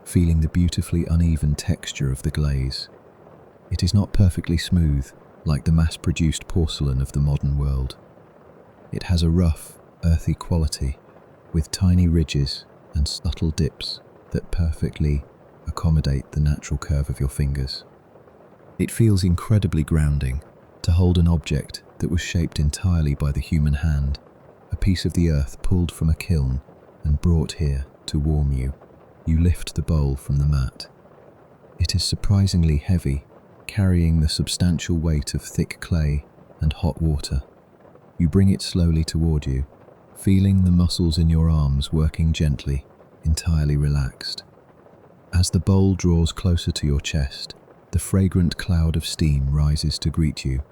feeling the beautifully uneven texture of the glaze. It is not perfectly smooth, like the mass-produced porcelain of the modern world. It has a rough, earthy quality, with tiny ridges and subtle dips that perfectly accommodate the natural curve of your fingers. It feels incredibly grounding to hold an object that was shaped entirely by the human hand, a piece of the earth pulled from a kiln and brought here to warm you. You lift the bowl from the mat. It is surprisingly heavy, carrying the substantial weight of thick clay and hot water. You bring it slowly toward you, feeling the muscles in your arms working gently, entirely relaxed. As the bowl draws closer to your chest, the fragrant cloud of steam rises to greet you.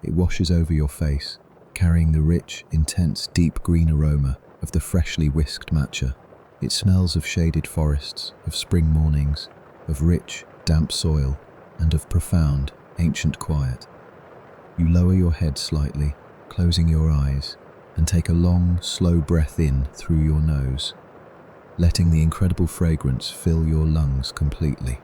It washes over your face, carrying the rich, intense, deep green aroma of the freshly whisked matcha. It smells of shaded forests, of spring mornings, of rich, damp soil, and of profound, ancient quiet. You lower your head slightly, closing your eyes, and take a long, slow breath in through your nose, letting the incredible fragrance fill your lungs completely.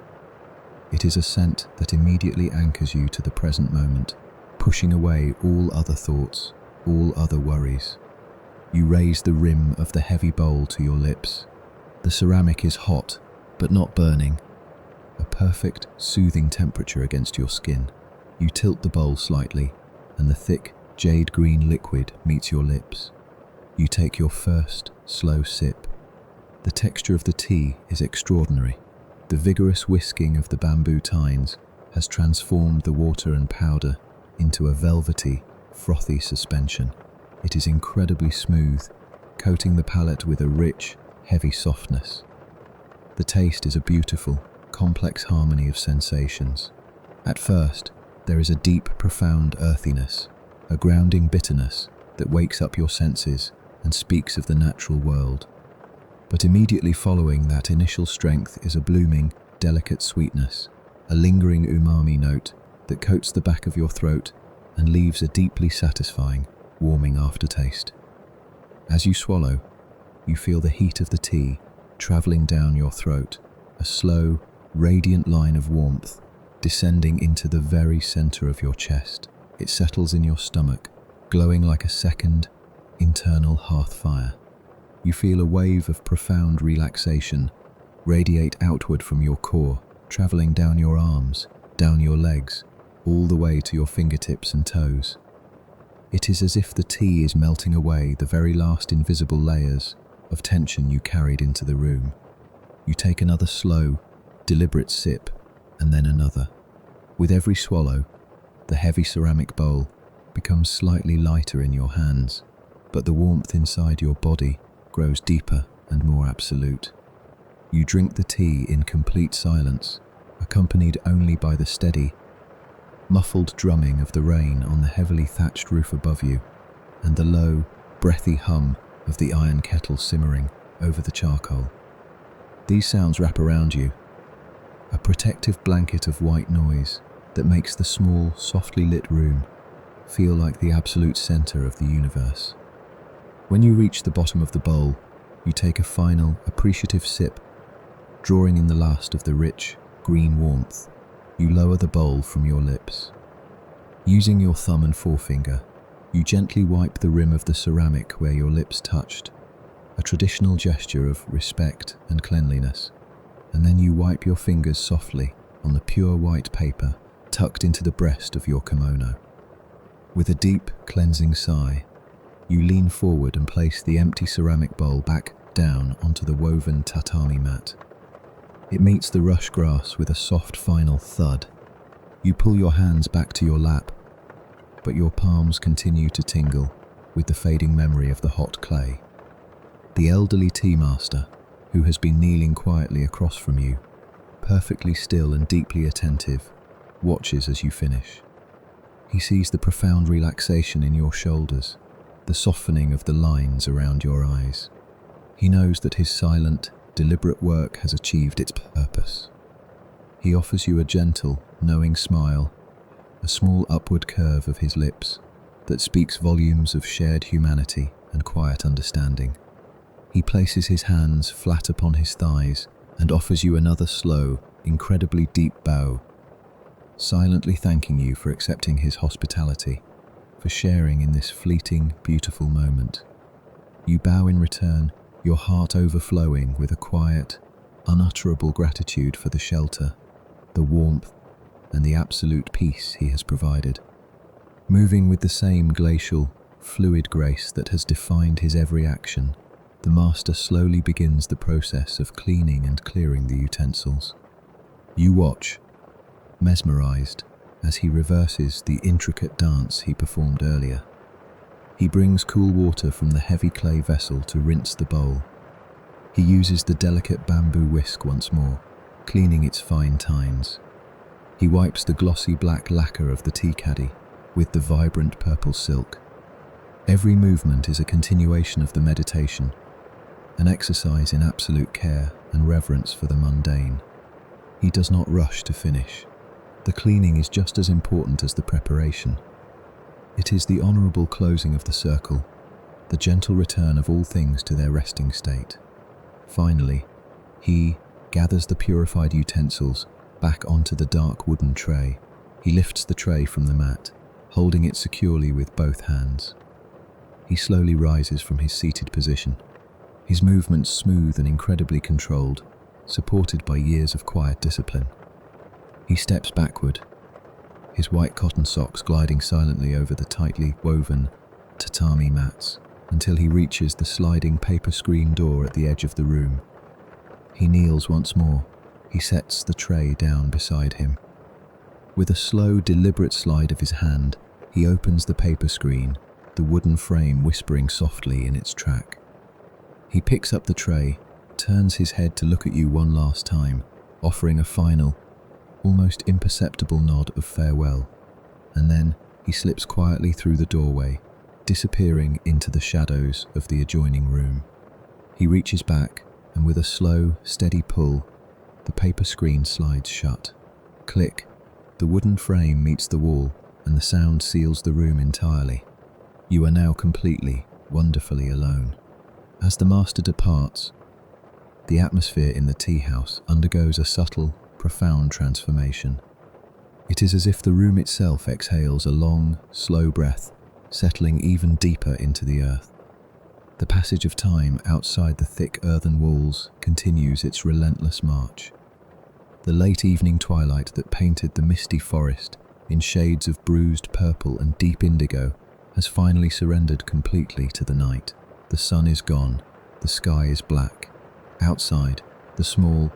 It is a scent that immediately anchors you to the present moment, pushing away all other thoughts, all other worries. You raise the rim of the heavy bowl to your lips. The ceramic is hot, but not burning. a perfect, soothing temperature against your skin. You tilt the bowl slightly, and the thick, jade green liquid meets your lips. You take your first, slow sip. The texture of the tea is extraordinary. The vigorous whisking of the bamboo tines has transformed the water and powder into a velvety, frothy suspension. It is incredibly smooth, coating the palate with a rich, heavy softness. The taste is a beautiful, complex harmony of sensations. At first, there is a deep, profound earthiness, a grounding bitterness that wakes up your senses and speaks of the natural world. But immediately following that initial strength is a blooming, delicate sweetness, a lingering umami note that coats the back of your throat and leaves a deeply satisfying, warming aftertaste. As you swallow, you feel the heat of the tea traveling down your throat, a slow, radiant line of warmth descending into the very center of your chest. It settles in your stomach, glowing like a second, internal hearth fire. You feel a wave of profound relaxation radiate outward from your core, traveling down your arms, down your legs, all the way to your fingertips and toes. It is as if the tea is melting away the very last invisible layers of tension you carried into the room. You take another slow, deliberate sip, and then another. With every swallow, the heavy ceramic bowl becomes slightly lighter in your hands, but the warmth inside your body grows deeper and more absolute. You drink the tea in complete silence, accompanied only by the steady, muffled drumming of the rain on the heavily thatched roof above you, and the low, breathy hum of the iron kettle simmering over the charcoal. These sounds wrap around you, a protective blanket of white noise that makes the small, softly lit room feel like the absolute center of the universe. When you reach the bottom of the bowl, you take a final, appreciative sip, drawing in the last of the rich, green warmth. You lower the bowl from your lips. Using your thumb and forefinger, you gently wipe the rim of the ceramic where your lips touched, a traditional gesture of respect and cleanliness, and then you wipe your fingers softly on the pure white paper tucked into the breast of your kimono. With a deep, cleansing sigh, you lean forward and place the empty ceramic bowl back down onto the woven tatami mat. It meets the rush grass with a soft final thud. You pull your hands back to your lap, but your palms continue to tingle with the fading memory of the hot clay. The elderly tea master, who has been kneeling quietly across from you, perfectly still and deeply attentive, watches as you finish. He sees the profound relaxation in your shoulders, the softening of the lines around your eyes. He knows that his silent, deliberate work has achieved its purpose. He offers you a gentle, knowing smile, a small upward curve of his lips that speaks volumes of shared humanity and quiet understanding. He places his hands flat upon his thighs and offers you another slow, incredibly deep bow, silently thanking you for accepting his hospitality, for sharing in this fleeting, beautiful moment. You bow in return, your heart overflowing with a quiet, unutterable gratitude for the shelter, the warmth, and the absolute peace he has provided. Moving with the same glacial, fluid grace that has defined his every action, the master slowly begins the process of cleaning and clearing the utensils. You watch, mesmerized, as he reverses the intricate dance he performed earlier. He brings cool water from the heavy clay vessel to rinse the bowl. He uses the delicate bamboo whisk once more, cleaning its fine tines. He wipes the glossy black lacquer of the tea caddy with the vibrant purple silk. Every movement is a continuation of the meditation, an exercise in absolute care and reverence for the mundane. He does not rush to finish. The cleaning is just as important as the preparation. It is the honorable closing of the circle, the gentle return of all things to their resting state. Finally, he gathers the purified utensils back onto the dark wooden tray. He lifts the tray from the mat, holding it securely with both hands. He slowly rises from his seated position, his movements smooth and incredibly controlled, supported by years of quiet discipline. He steps backward, his white cotton socks gliding silently over the tightly woven tatami mats until he reaches the sliding paper screen door at the edge of the room. He kneels once more. He sets the tray down beside him. With a slow, deliberate slide of his hand, he opens the paper screen, the wooden frame whispering softly in its track. He picks up the tray, turns his head to look at you one last time, offering a final, almost imperceptible nod of farewell, and then he slips quietly through the doorway, disappearing into the shadows of the adjoining room. He reaches back, and with a slow, steady pull, the paper screen slides shut. Click. The wooden frame meets the wall, and the sound seals the room entirely. You are now completely, wonderfully alone. As the master departs, the atmosphere in the tea house undergoes a subtle, profound transformation. It is as if the room itself exhales a long, slow breath, settling even deeper into the earth. The passage of time outside the thick earthen walls continues its relentless march. The late evening twilight that painted the misty forest in shades of bruised purple and deep indigo has finally surrendered completely to the night. The sun is gone, the sky is black. Outside, the small,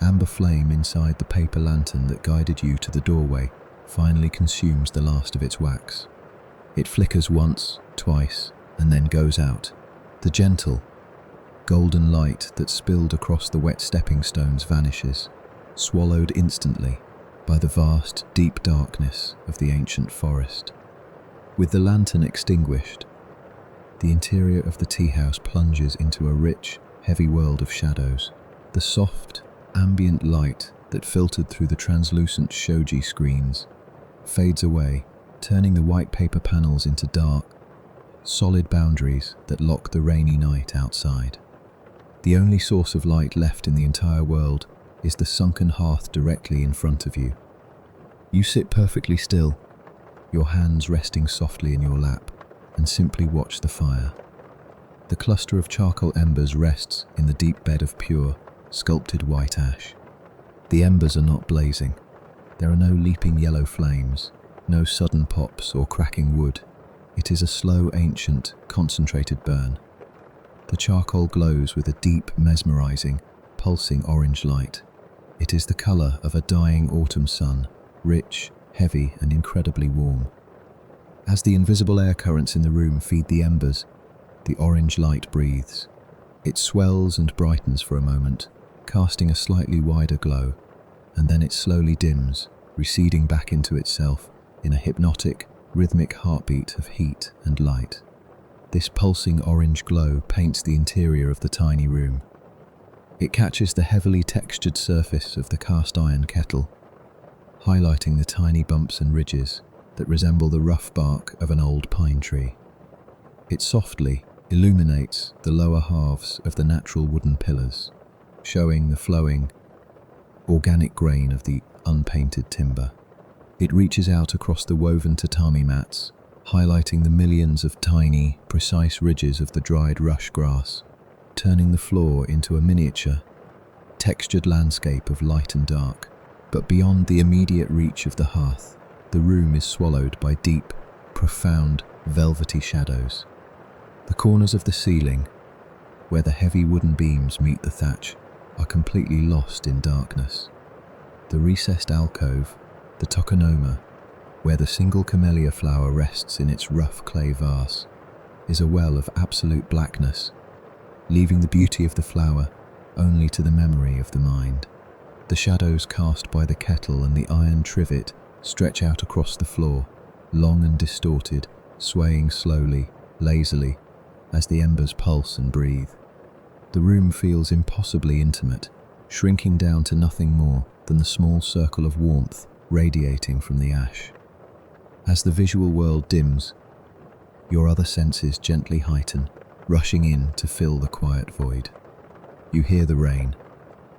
amber flame inside the paper lantern that guided you to the doorway finally consumes the last of its wax. It flickers once, twice, and then goes out. The gentle, golden light that spilled across the wet stepping stones vanishes, swallowed instantly by the vast, deep darkness of the ancient forest. With the lantern extinguished, the interior of the tea house plunges into a rich, heavy world of shadows. The soft, ambient light that filtered through the translucent shoji screens fades away, turning the white paper panels into dark, solid boundaries that lock the rainy night outside. The only source of light left in the entire world is the sunken hearth directly in front of you. You sit perfectly still, your hands resting softly in your lap, and simply watch the fire. The cluster of charcoal embers rests in the deep bed of pure, sculpted white ash. The embers are not blazing. There are no leaping yellow flames, no sudden pops or cracking wood. It is a slow, ancient, concentrated burn. The charcoal glows with a deep, mesmerizing, pulsing orange light. It is the color of a dying autumn sun, rich, heavy, and incredibly warm. As the invisible air currents in the room feed the embers, the orange light breathes. It swells and brightens for a moment, casting a slightly wider glow, and then it slowly dims, receding back into itself in a hypnotic, rhythmic heartbeat of heat and light. This pulsing orange glow paints the interior of the tiny room. It catches the heavily textured surface of the cast iron kettle, highlighting the tiny bumps and ridges that resemble the rough bark of an old pine tree. It softly illuminates the lower halves of the natural wooden pillars, showing the flowing, organic grain of the unpainted timber. It reaches out across the woven tatami mats, highlighting the millions of tiny, precise ridges of the dried rush grass, turning the floor into a miniature, textured landscape of light and dark. But beyond the immediate reach of the hearth, the room is swallowed by deep, profound, velvety shadows. The corners of the ceiling, where the heavy wooden beams meet the thatch, are completely lost in darkness. The recessed alcove, the tokonoma, where the single camellia flower rests in its rough clay vase, is a well of absolute blackness, leaving the beauty of the flower only to the memory of the mind. The shadows cast by the kettle and the iron trivet stretch out across the floor, long and distorted, swaying slowly, lazily, as the embers pulse and breathe. The room feels impossibly intimate, shrinking down to nothing more than the small circle of warmth radiating from the ash. As the visual world dims, your other senses gently heighten, rushing in to fill the quiet void. You hear the rain.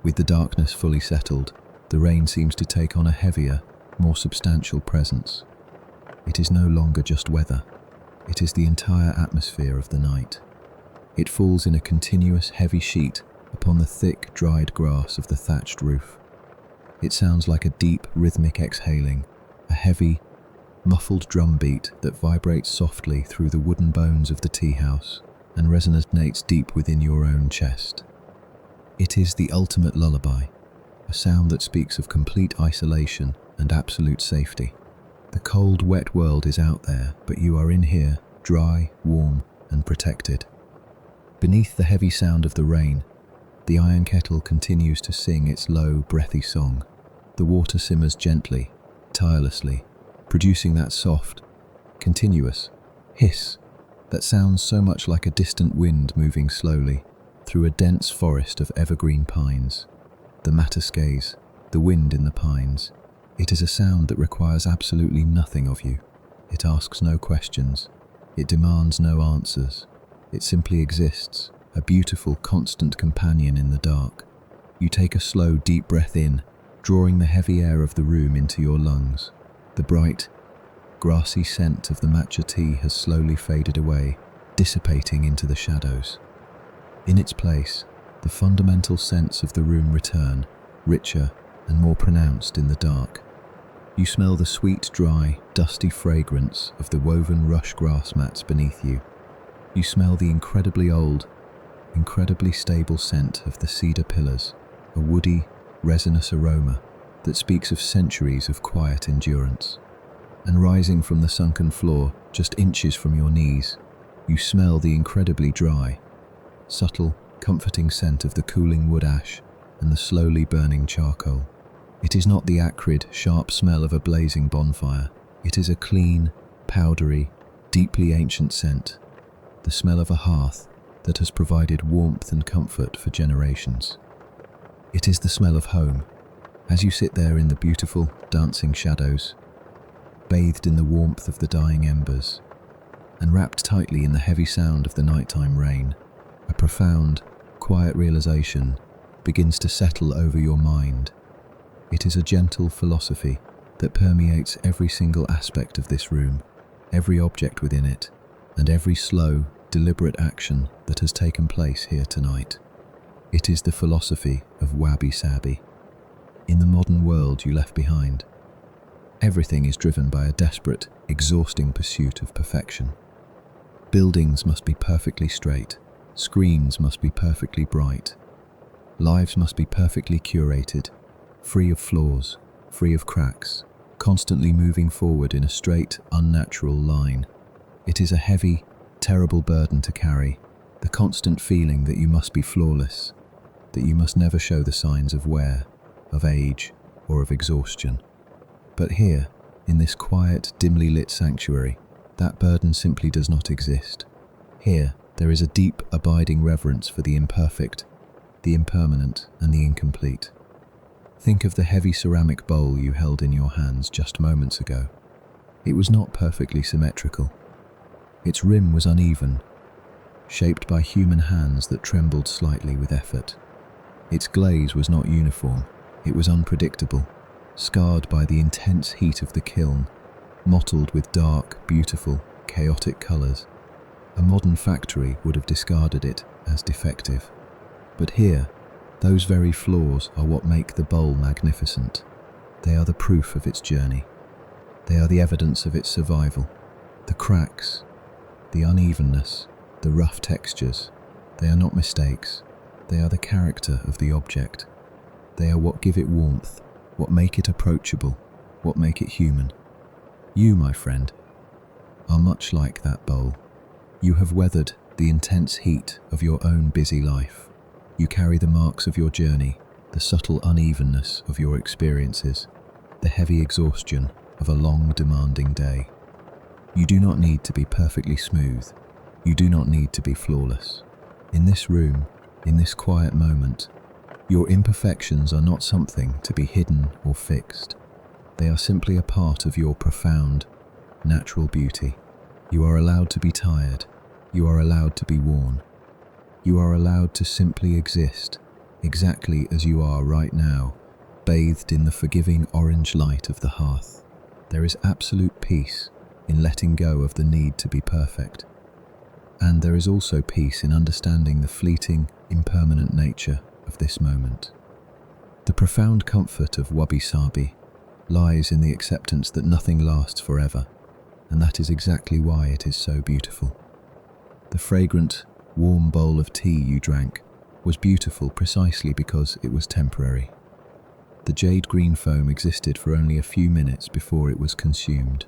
With the darkness fully settled, the rain seems to take on a heavier, more substantial presence. It is no longer just weather. It is the entire atmosphere of the night. It falls in a continuous heavy sheet upon the thick, dried grass of the thatched roof. It sounds like a deep, rhythmic exhaling, a heavy, muffled drum beat that vibrates softly through the wooden bones of the tea house and resonates deep within your own chest. It is the ultimate lullaby, a sound that speaks of complete isolation and absolute safety. The cold, wet world is out there, but you are in here, dry, warm, and protected. Beneath the heavy sound of the rain, the iron kettle continues to sing its low, breathy song. The water simmers gently, tirelessly, producing that soft, continuous hiss that sounds so much like a distant wind moving slowly through a dense forest of evergreen pines. The matascays, the wind in the pines. It is a sound that requires absolutely nothing of you. It asks no questions. It demands no answers. It simply exists, a beautiful, constant companion in the dark. You take a slow, deep breath in, drawing the heavy air of the room into your lungs. The bright, grassy scent of the matcha tea has slowly faded away, dissipating into the shadows. In its place, the fundamental scents of the room return, richer and more pronounced in the dark. You smell the sweet, dry, dusty fragrance of the woven rush grass mats beneath you. You smell the incredibly old, incredibly stable scent of the cedar pillars, a woody, resinous aroma that speaks of centuries of quiet endurance. And rising from the sunken floor, just inches from your knees, you smell the incredibly dry, subtle, comforting scent of the cooling wood ash and the slowly burning charcoal. It is not the acrid, sharp smell of a blazing bonfire. It is a clean, powdery, deeply ancient scent, the smell of a hearth that has provided warmth and comfort for generations. It is the smell of home, as you sit there in the beautiful, dancing shadows, bathed in the warmth of the dying embers, and wrapped tightly in the heavy sound of the nighttime rain. A profound, quiet realization begins to settle over your mind. It is a gentle philosophy that permeates every single aspect of this room, every object within it, and every slow, deliberate action that has taken place here tonight. It is the philosophy of wabi-sabi. In the modern world you left behind, everything is driven by a desperate, exhausting pursuit of perfection. Buildings must be perfectly straight, screens must be perfectly bright, lives must be perfectly curated, free of flaws, free of cracks, constantly moving forward in a straight, unnatural line. It is a heavy, terrible burden to carry, the constant feeling that you must be flawless, that you must never show the signs of wear, of age, or of exhaustion. But here, in this quiet, dimly lit sanctuary, that burden simply does not exist. Here, there is a deep, abiding reverence for the imperfect, the impermanent, and the incomplete. Think of the heavy ceramic bowl you held in your hands just moments ago. It was not perfectly symmetrical. Its rim was uneven, shaped by human hands that trembled slightly with effort. Its glaze was not uniform. It was unpredictable, scarred by the intense heat of the kiln, mottled with dark, beautiful, chaotic colours. A modern factory would have discarded it as defective. But here, those very flaws are what make the bowl magnificent. They are the proof of its journey. They are the evidence of its survival. The cracks, the unevenness, the rough textures, they are not mistakes. They are the character of the object. They are what give it warmth, what make it approachable, what make it human. You, my friend, are much like that bowl. You have weathered the intense heat of your own busy life. You carry the marks of your journey, the subtle unevenness of your experiences, the heavy exhaustion of a long, demanding day. You do not need to be perfectly smooth. You do not need to be flawless. In this room, in this quiet moment, your imperfections are not something to be hidden or fixed. They are simply a part of your profound, natural beauty. You are allowed to be tired. You are allowed to be worn. You are allowed to simply exist, exactly as you are right now, bathed in the forgiving orange light of the hearth. There is absolute peace in letting go of the need to be perfect. And there is also peace in understanding the fleeting, impermanent nature of this moment. The profound comfort of wabi-sabi lies in the acceptance that nothing lasts forever, and that is exactly why it is so beautiful. The fragrant, warm bowl of tea you drank was beautiful precisely because it was temporary. The jade green foam existed for only a few minutes before it was consumed.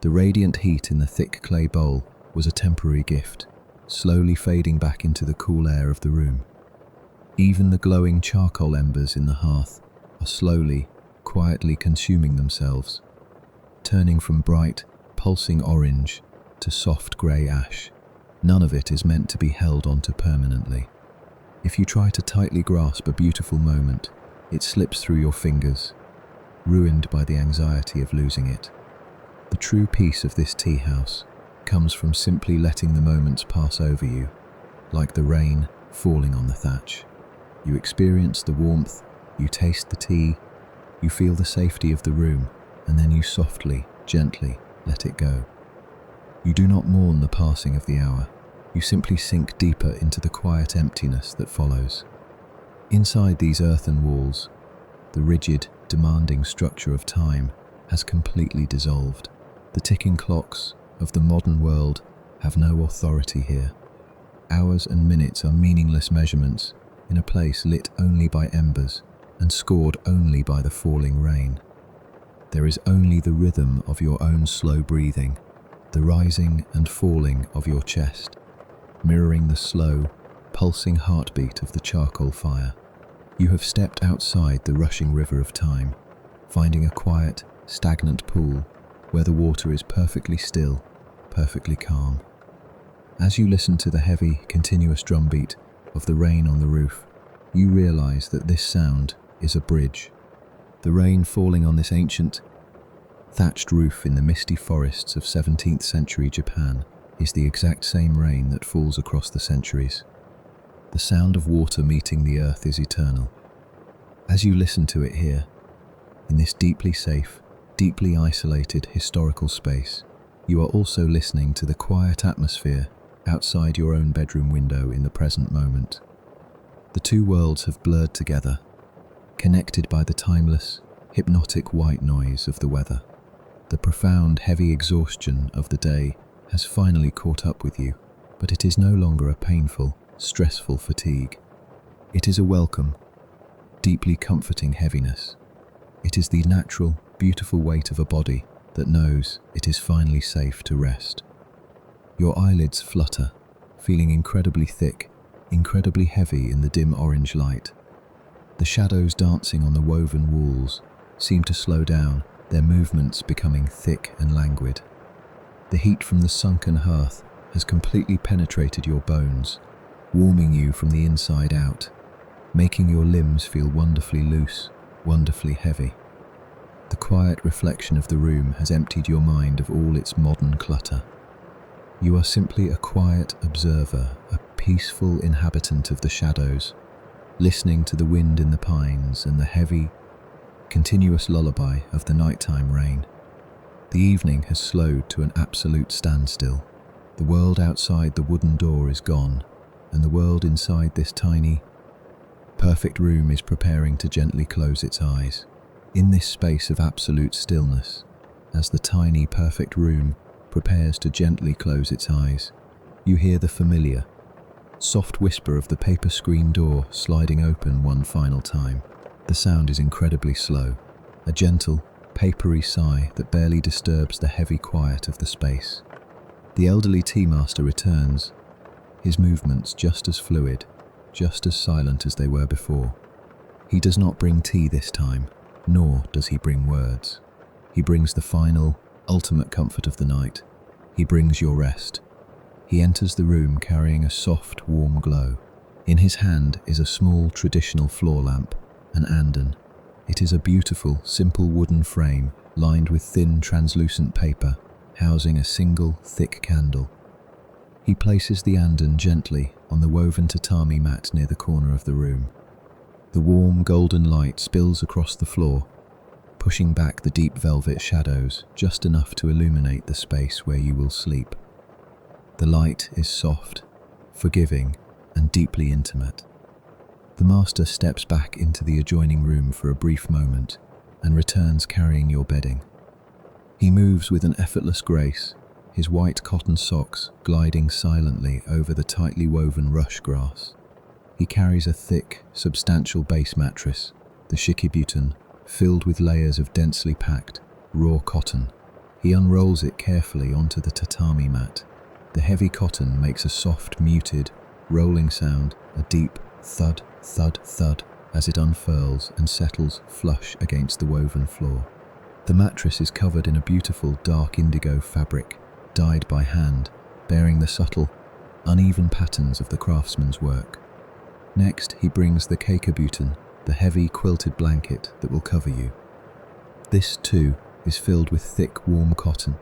The radiant heat in the thick clay bowl was a temporary gift, slowly fading back into the cool air of the room. Even the glowing charcoal embers in the hearth are slowly, quietly consuming themselves, turning from bright, pulsing orange to soft grey ash. None of it is meant to be held onto permanently. If you try to tightly grasp a beautiful moment, it slips through your fingers, ruined by the anxiety of losing it. The true peace of this tea house comes from simply letting the moments pass over you, like the rain falling on the thatch. You experience the warmth, you taste the tea, you feel the safety of the room, and then you softly, gently let it go. You do not mourn the passing of the hour, you simply sink deeper into the quiet emptiness that follows. Inside these earthen walls, the rigid, demanding structure of time has completely dissolved. The ticking clocks of the modern world have no authority here. Hours and minutes are meaningless measurements in a place lit only by embers and scored only by the falling rain. There is only the rhythm of your own slow breathing, the rising and falling of your chest, mirroring the slow, pulsing heartbeat of the charcoal fire. You have stepped outside the rushing river of time, finding a quiet, stagnant pool where the water is perfectly still, perfectly calm. As you listen to the heavy, continuous drumbeat of the rain on the roof, you realize that this sound is a bridge. The rain falling on this ancient, thatched roof in the misty forests of 17th century Japan is the exact same rain that falls across the centuries. The sound of water meeting the earth is eternal. As you listen to it here, in this deeply safe, deeply isolated historical space, you are also listening to the quiet atmosphere outside your own bedroom window in the present moment. The two worlds have blurred together, connected by the timeless, hypnotic white noise of the weather. The profound, heavy exhaustion of the day has finally caught up with you, but it is no longer a painful, stressful fatigue. It is a welcome, deeply comforting heaviness. It is the natural, beautiful weight of a body that knows it is finally safe to rest. Your eyelids flutter, feeling incredibly thick, incredibly heavy in the dim orange light. The shadows dancing on the woven walls seem to slow down, their movements becoming thick and languid. The heat from the sunken hearth has completely penetrated your bones, warming you from the inside out, making your limbs feel wonderfully loose, wonderfully heavy. The quiet reflection of the room has emptied your mind of all its modern clutter. You are simply a quiet observer, a peaceful inhabitant of the shadows, listening to the wind in the pines and the heavy, continuous lullaby of the nighttime rain. The evening has slowed to an absolute standstill. The world outside the wooden door is gone, and the world inside this tiny, perfect room is preparing to gently close its eyes. In this space of absolute stillness, as the tiny, perfect room prepares to gently close its eyes, you hear the familiar, soft whisper of the paper screen door sliding open one final time. The sound is incredibly slow, a gentle, papery sigh that barely disturbs the heavy quiet of the space. The elderly tea master returns, his movements just as fluid, just as silent as they were before. He does not bring tea this time, nor does he bring words. He brings the final, ultimate comfort of the night. He brings your rest. He enters the room carrying a soft, warm glow. In his hand is a small, traditional floor lamp, an andan. It is a beautiful, simple wooden frame lined with thin, translucent paper, housing a single, thick candle. He places the andan gently on the woven tatami mat near the corner of the room. The warm, golden light spills across the floor, pushing back the deep velvet shadows just enough to illuminate the space where you will sleep. The light is soft, forgiving, and deeply intimate. The master steps back into the adjoining room for a brief moment and returns carrying your bedding. He moves with an effortless grace, his white cotton socks gliding silently over the tightly woven rush grass. He carries a thick, substantial base mattress, the shikibuton, filled with layers of densely packed, raw cotton. He unrolls it carefully onto the tatami mat. The heavy cotton makes a soft, muted, rolling sound, a deep thud, thud, thud, as it unfurls and settles flush against the woven floor. The mattress is covered in a beautiful dark indigo fabric, dyed by hand, bearing the subtle, uneven patterns of the craftsman's work. Next, he brings the keikabuton, the heavy quilted blanket that will cover you. This, too, is filled with thick, warm cotton.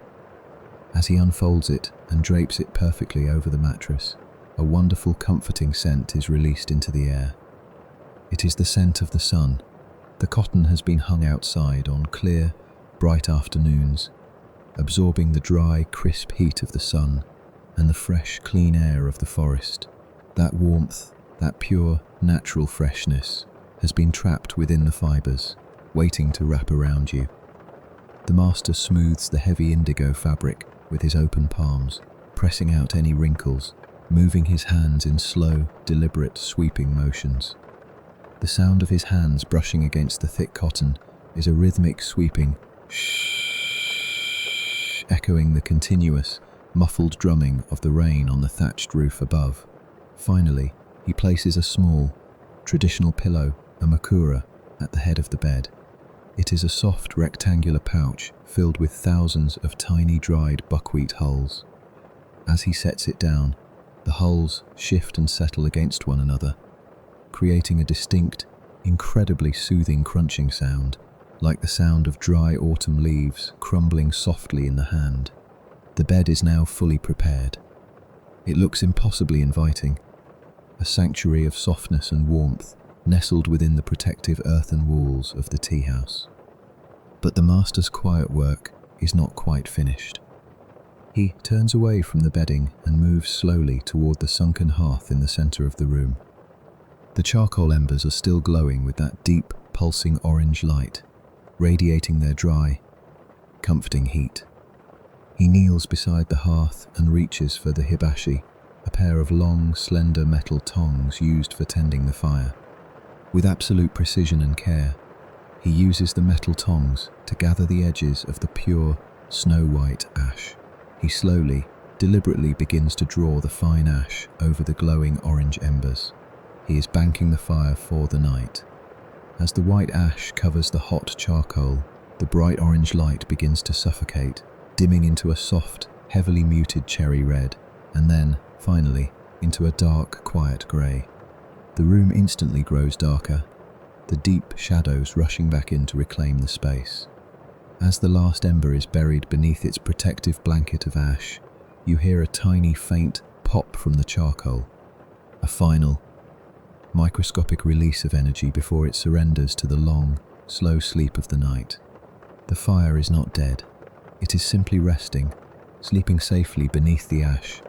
As he unfolds it and drapes it perfectly over the mattress, a wonderful, comforting scent is released into the air. It is the scent of the sun. The cotton has been hung outside on clear, bright afternoons, absorbing the dry, crisp heat of the sun and the fresh, clean air of the forest. That warmth, that pure, natural freshness, has been trapped within the fibers, waiting to wrap around you. The master smooths the heavy indigo fabric with his open palms, pressing out any wrinkles, moving his hands in slow, deliberate, sweeping motions. The sound of his hands brushing against the thick cotton is a rhythmic, sweeping shh, echoing the continuous, muffled drumming of the rain on the thatched roof above. Finally, he places a small, traditional pillow, a makura, at the head of the bed. It is a soft, rectangular pouch filled with thousands of tiny, dried buckwheat hulls. As he sets it down, the hulls shift and settle against one another, creating a distinct, incredibly soothing crunching sound, like the sound of dry autumn leaves crumbling softly in the hand. The bed is now fully prepared. It looks impossibly inviting, a sanctuary of softness and warmth nestled within the protective earthen walls of the tea house. But the master's quiet work is not quite finished. He turns away from the bedding and moves slowly toward the sunken hearth in the center of the room. The charcoal embers are still glowing with that deep, pulsing orange light, radiating their dry, comforting heat. He kneels beside the hearth and reaches for the hibashi, a pair of long, slender metal tongs used for tending the fire. With absolute precision and care, he uses the metal tongs to gather the edges of the pure, snow-white ash. He slowly, deliberately begins to draw the fine ash over the glowing orange embers. He is banking the fire for the night. As the white ash covers the hot charcoal, the bright orange light begins to suffocate, dimming into a soft, heavily muted cherry red, and then, finally, into a dark, quiet grey. The room instantly grows darker, the deep shadows rushing back in to reclaim the space. As the last ember is buried beneath its protective blanket of ash, you hear a tiny, faint pop from the charcoal, a final, microscopic release of energy before it surrenders to the long, slow sleep of the night. The fire is not dead. It is simply resting, sleeping safely beneath the ash,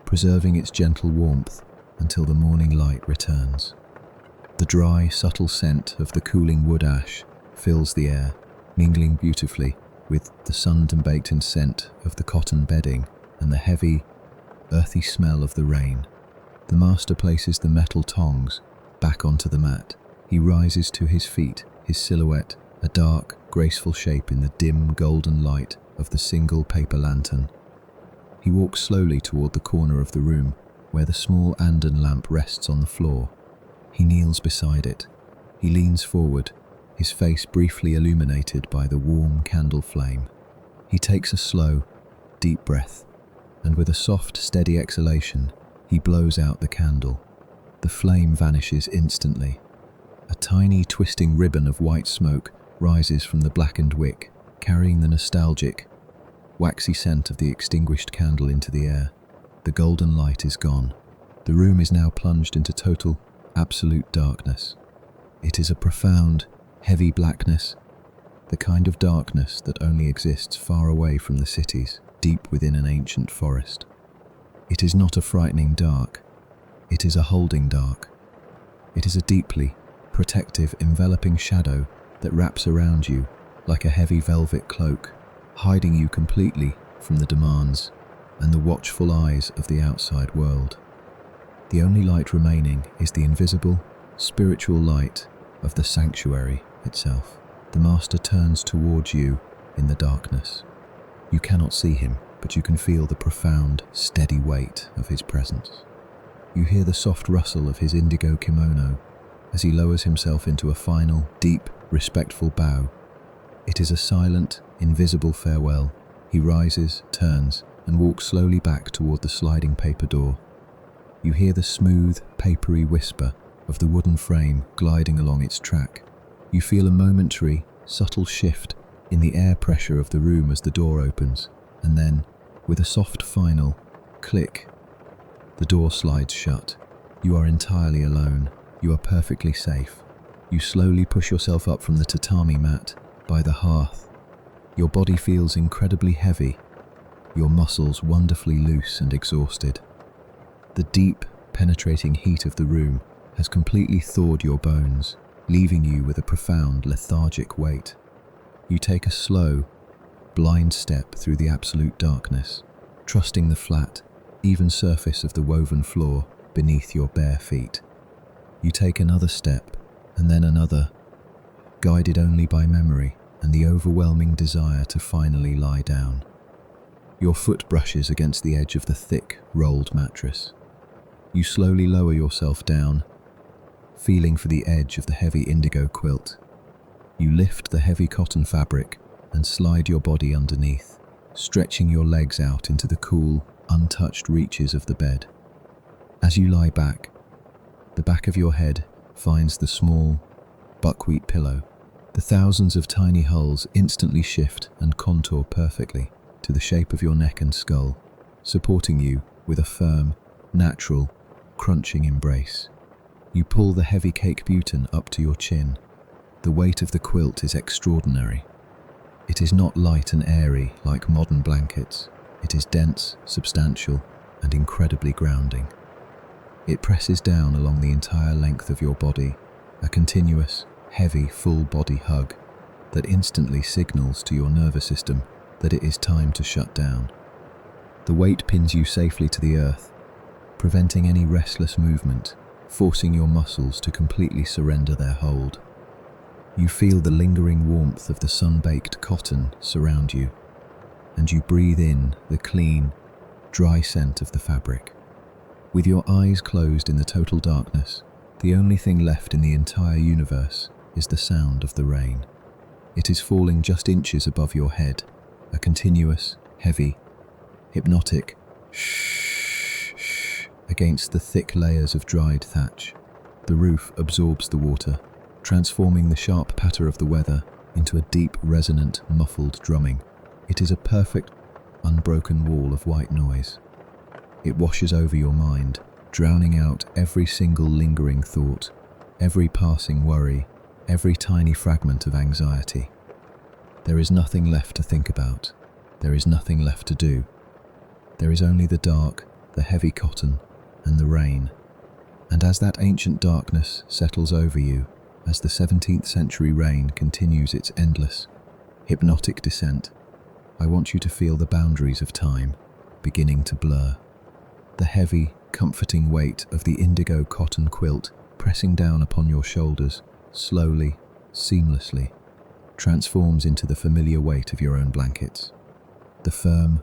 preserving its gentle warmth until the morning light returns. The dry, subtle scent of the cooling wood ash fills the air, mingling beautifully with the sunned and baked-in scent of the cotton bedding and the heavy, earthy smell of the rain. The master places the metal tongs back onto the mat. He rises to his feet, his silhouette a dark, graceful shape in the dim, golden light of the single paper lantern. He walks slowly toward the corner of the room where the small Anden lamp rests on the floor. He kneels beside it. He leans forward, his face briefly illuminated by the warm candle flame. He takes a slow, deep breath, and with a soft, steady exhalation, he blows out the candle. The flame vanishes instantly. A tiny, twisting ribbon of white smoke rises from the blackened wick, carrying the nostalgic, waxy scent of the extinguished candle into the air. The golden light is gone. The room is now plunged into total, absolute darkness. It is a profound, heavy blackness, the kind of darkness that only exists far away from the cities, deep within an ancient forest. It is not a frightening dark, it is a holding dark. It is a deeply protective, enveloping shadow that wraps around you like a heavy velvet cloak, hiding you completely from the demands and the watchful eyes of the outside world. The only light remaining is the invisible, spiritual light of the sanctuary itself. The Master turns towards you in the darkness. You cannot see him, but you can feel the profound, steady weight of his presence. You hear the soft rustle of his indigo kimono as he lowers himself into a final, deep, respectful bow. It is a silent, invisible farewell. He rises, turns, and walks slowly back toward the sliding paper door. You hear the smooth, papery whisper of the wooden frame gliding along its track. You feel a momentary, subtle shift in the air pressure of the room as the door opens, and then, with a soft final click, the door slides shut. You are entirely alone. You are perfectly safe. You slowly push yourself up from the tatami mat by the hearth. Your body feels incredibly heavy, your muscles wonderfully loose and exhausted. The deep, penetrating heat of the room has completely thawed your bones, leaving you with a profound, lethargic weight. You take a slow, blind step through the absolute darkness, trusting the flat, even surface of the woven floor beneath your bare feet. You take another step, and then another, guided only by memory and the overwhelming desire to finally lie down. Your foot brushes against the edge of the thick, rolled mattress. You slowly lower yourself down, feeling for the edge of the heavy indigo quilt. You lift the heavy cotton fabric and slide your body underneath, stretching your legs out into the cool, untouched reaches of the bed. As you lie back, the back of your head finds the small, buckwheat pillow. The thousands of tiny hulls instantly shift and contour perfectly to the shape of your neck and skull, supporting you with a firm, natural, crunching embrace. You pull the heavy cake butin up to your chin. The weight of the quilt is extraordinary. It is not light and airy like modern blankets. It is dense, substantial, and incredibly grounding. It presses down along the entire length of your body, a continuous, heavy, full-body hug that instantly signals to your nervous system that it is time to shut down. The weight pins you safely to the earth, preventing any restless movement, forcing your muscles to completely surrender their hold. You feel the lingering warmth of the sun-baked cotton surround you, and you breathe in the clean, dry scent of the fabric. With your eyes closed in the total darkness, the only thing left in the entire universe is the sound of the rain. It is falling just inches above your head, a continuous, heavy, hypnotic shh against the thick layers of dried thatch. The roof absorbs the water, transforming the sharp patter of the weather into a deep, resonant, muffled drumming. It is a perfect, unbroken wall of white noise. It washes over your mind, drowning out every single lingering thought, every passing worry, every tiny fragment of anxiety. There is nothing left to think about. There is nothing left to do. There is only the dark, the heavy cotton, and the rain. And as that ancient darkness settles over you, as the 17th century rain continues its endless, hypnotic descent, I want you to feel the boundaries of time beginning to blur. The heavy, comforting weight of the indigo cotton quilt pressing down upon your shoulders, slowly, seamlessly, transforms into the familiar weight of your own blankets. The firm,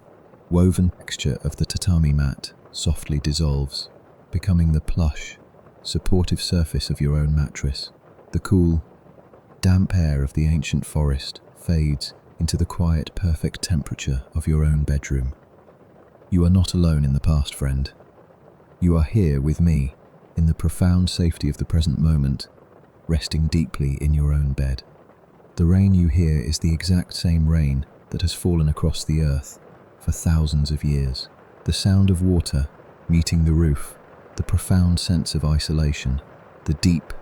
woven texture of the tatami mat softly dissolves, becoming the plush, supportive surface of your own mattress. The cool, damp air of the ancient forest fades into the quiet, perfect temperature of your own bedroom. You are not alone in the past, friend. You are here with me, in the profound safety of the present moment, resting deeply in your own bed. The rain you hear is the exact same rain that has fallen across the earth for thousands of years. The sound of water meeting the roof, the profound sense of isolation, the deep,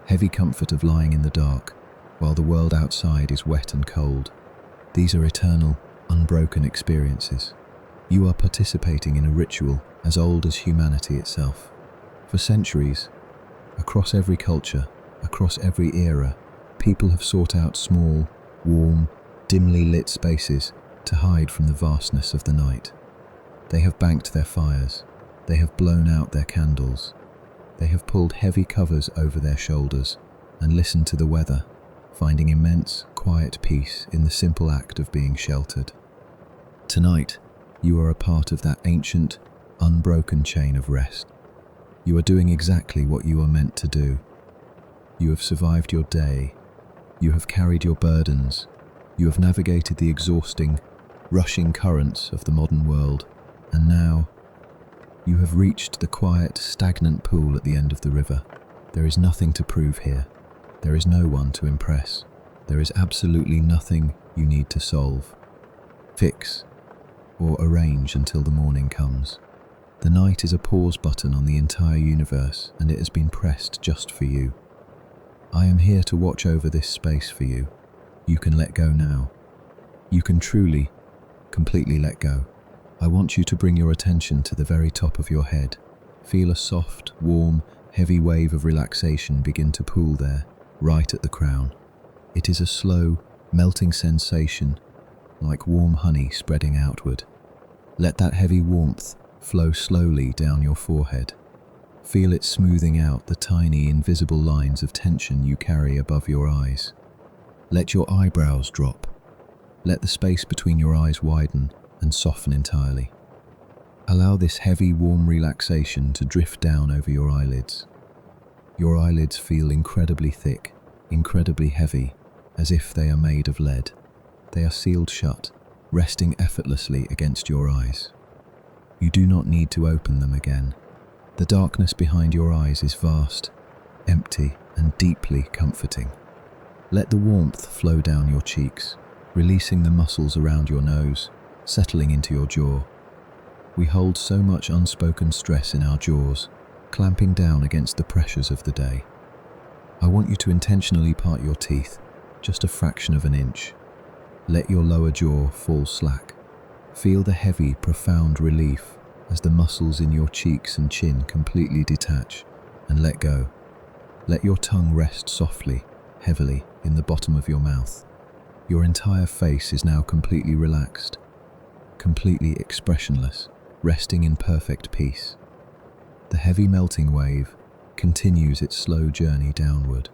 heavy comfort of lying in the dark while the world outside is wet and cold. These are eternal, unbroken experiences. You are participating in a ritual as old as humanity itself. For centuries, Across every culture, across every era, people have sought out small, warm, dimly lit spaces to hide from the vastness of the night. They have banked their fires, they have blown out their candles, they have pulled heavy covers over their shoulders and listened to the weather, finding immense, quiet peace in the simple act of being sheltered. Tonight, you are a part of that ancient, unbroken chain of rest. You are doing exactly what you are meant to do. You have survived your day, you have carried your burdens, you have navigated the exhausting, rushing currents of the modern world, and now you have reached the quiet, stagnant pool at the end of the river. There is nothing to prove here. There is no one to impress. There is absolutely nothing you need to solve, fix, or arrange until the morning comes. The night is a pause button on the entire universe, and it has been pressed just for you. I am here to watch over this space for you. You can let go now. You can truly, completely let go. I want you to bring your attention to the very top of your head. Feel a soft, warm, heavy wave of relaxation begin to pool there, right at the crown. It is a slow, melting sensation, like warm honey spreading outward. Let that heavy warmth flow slowly down your forehead. Feel it smoothing out the tiny, invisible lines of tension you carry above your eyes. Let your eyebrows drop. Let the space between your eyes widen and soften entirely. Allow this heavy, warm relaxation to drift down over your eyelids. Your eyelids feel incredibly thick, incredibly heavy, as if they are made of lead. They are sealed shut, resting effortlessly against your eyes. You do not need to open them again. The darkness behind your eyes is vast, empty, and deeply comforting. Let the warmth flow down your cheeks, releasing the muscles around your nose, settling into your jaw. We hold so much unspoken stress in our jaws, clamping down against the pressures of the day. I want you to intentionally part your teeth, just a fraction of an inch. Let your lower jaw fall slack. Feel the heavy, profound relief as the muscles in your cheeks and chin completely detach and let go. Let your tongue rest softly, heavily in the bottom of your mouth. Your entire face is now completely relaxed, completely expressionless, resting in perfect peace. The heavy melting wave continues its slow journey downward.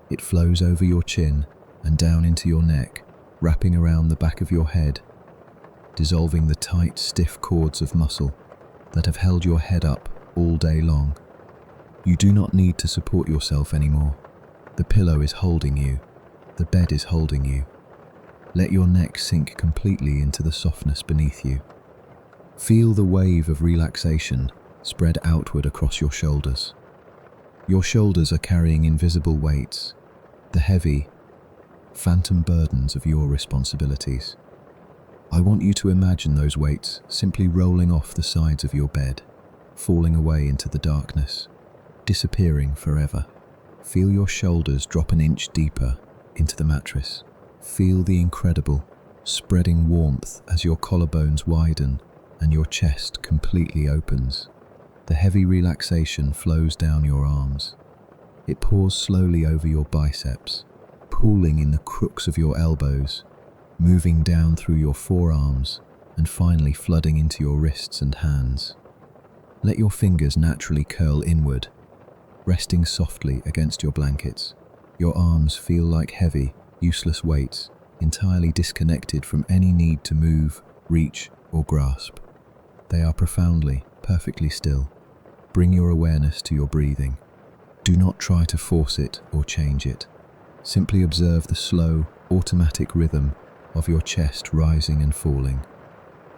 It flows over your chin and down into your neck, wrapping around the back of your head, dissolving the tight, stiff cords of muscle that have held your head up all day long. You do not need to support yourself anymore. The pillow is holding you. The bed is holding you. Let your neck sink completely into the softness beneath you. Feel the wave of relaxation spread outward across your shoulders. Your shoulders are carrying invisible weights, the heavy, phantom burdens of your responsibilities. I want you to imagine those weights simply rolling off the sides of your bed, falling away into the darkness, disappearing forever. Feel your shoulders drop an inch deeper into the mattress. Feel the incredible, spreading warmth as your collarbones widen and your chest completely opens. The heavy relaxation flows down your arms. It pours slowly over your biceps, pooling in the crooks of your elbows, moving down through your forearms, and finally flooding into your wrists and hands. Let your fingers naturally curl inward, resting softly against your blankets. Your arms feel like heavy, useless weights, entirely disconnected from any need to move, reach, or grasp. They are profoundly, perfectly still. Bring your awareness to your breathing. Do not try to force it or change it. Simply observe the slow, automatic rhythm of your chest rising and falling.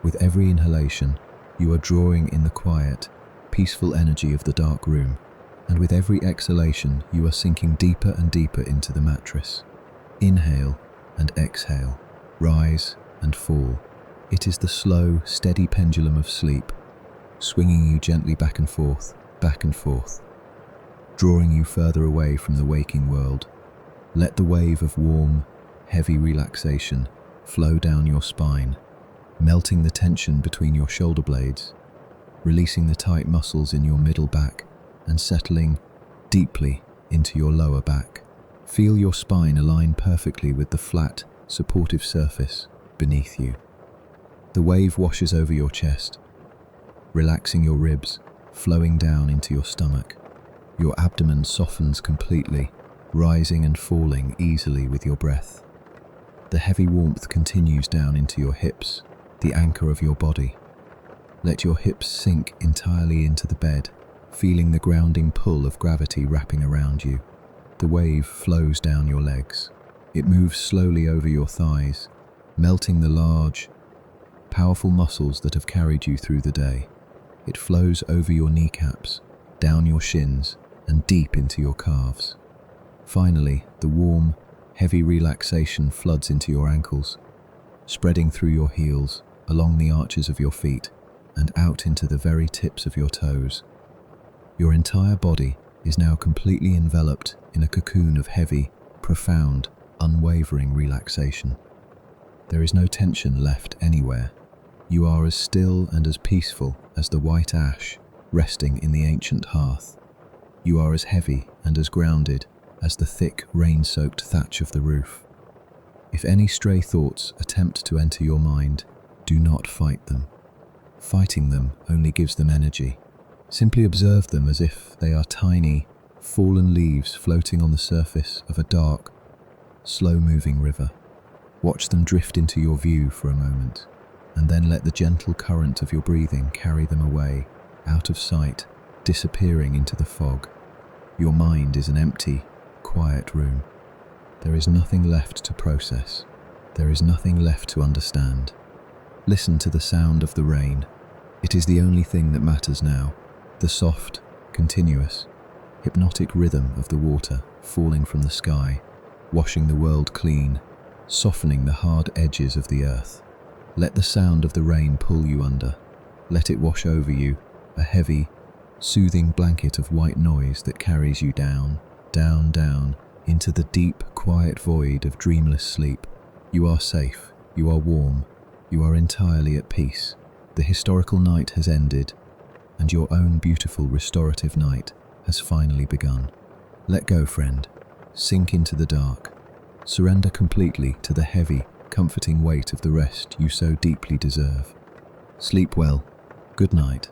With every inhalation, you are drawing in the quiet, peaceful energy of the dark room, and with every exhalation, you are sinking deeper and deeper into the mattress. Inhale and exhale, rise and fall. It is the slow, steady pendulum of sleep, swinging you gently back and forth, drawing you further away from the waking world. Let the wave of warm, heavy relaxation flow down your spine, melting the tension between your shoulder blades, releasing the tight muscles in your middle back, and settling deeply into your lower back. Feel your spine align perfectly with the flat, supportive surface beneath you. The wave washes over your chest, relaxing your ribs, flowing down into your stomach. Your abdomen softens completely, rising and falling easily with your breath. The heavy warmth continues down into your hips, the anchor of your body. Let your hips sink entirely into the bed, feeling the grounding pull of gravity wrapping around you. The wave flows down your legs. It moves slowly over your thighs, melting the large, powerful muscles that have carried you through the day. It flows over your kneecaps, down your shins, and deep into your calves. Finally, the warm, heavy relaxation floods into your ankles, spreading through your heels, along the arches of your feet, and out into the very tips of your toes. Your entire body is now completely enveloped in a cocoon of heavy, profound, unwavering relaxation. There is no tension left anywhere. You are as still and as peaceful as the white ash resting in the ancient hearth. You are as heavy and as grounded as the thick, rain-soaked thatch of the roof. If any stray thoughts attempt to enter your mind, do not fight them. Fighting them only gives them energy. Simply observe them as if they are tiny, fallen leaves floating on the surface of a dark, slow-moving river. Watch them drift into your view for a moment, and then let the gentle current of your breathing carry them away, out of sight, disappearing into the fog. Your mind is an empty, quiet room. There is nothing left to process. There is nothing left to understand. Listen to the sound of the rain. It is the only thing that matters now. The soft, continuous, hypnotic rhythm of the water falling from the sky, washing the world clean, softening the hard edges of the earth. Let the sound of the rain pull you under. Let it wash over you, a heavy, soothing blanket of white noise that carries you down, down, down, into the deep, quiet void of dreamless sleep. You are safe, you are warm, you are entirely at peace. The historical night has ended, and your own beautiful restorative night has finally begun. Let go, friend. Sink into the dark. Surrender completely to the heavy, comforting weight of the rest you so deeply deserve. Sleep well. Good night.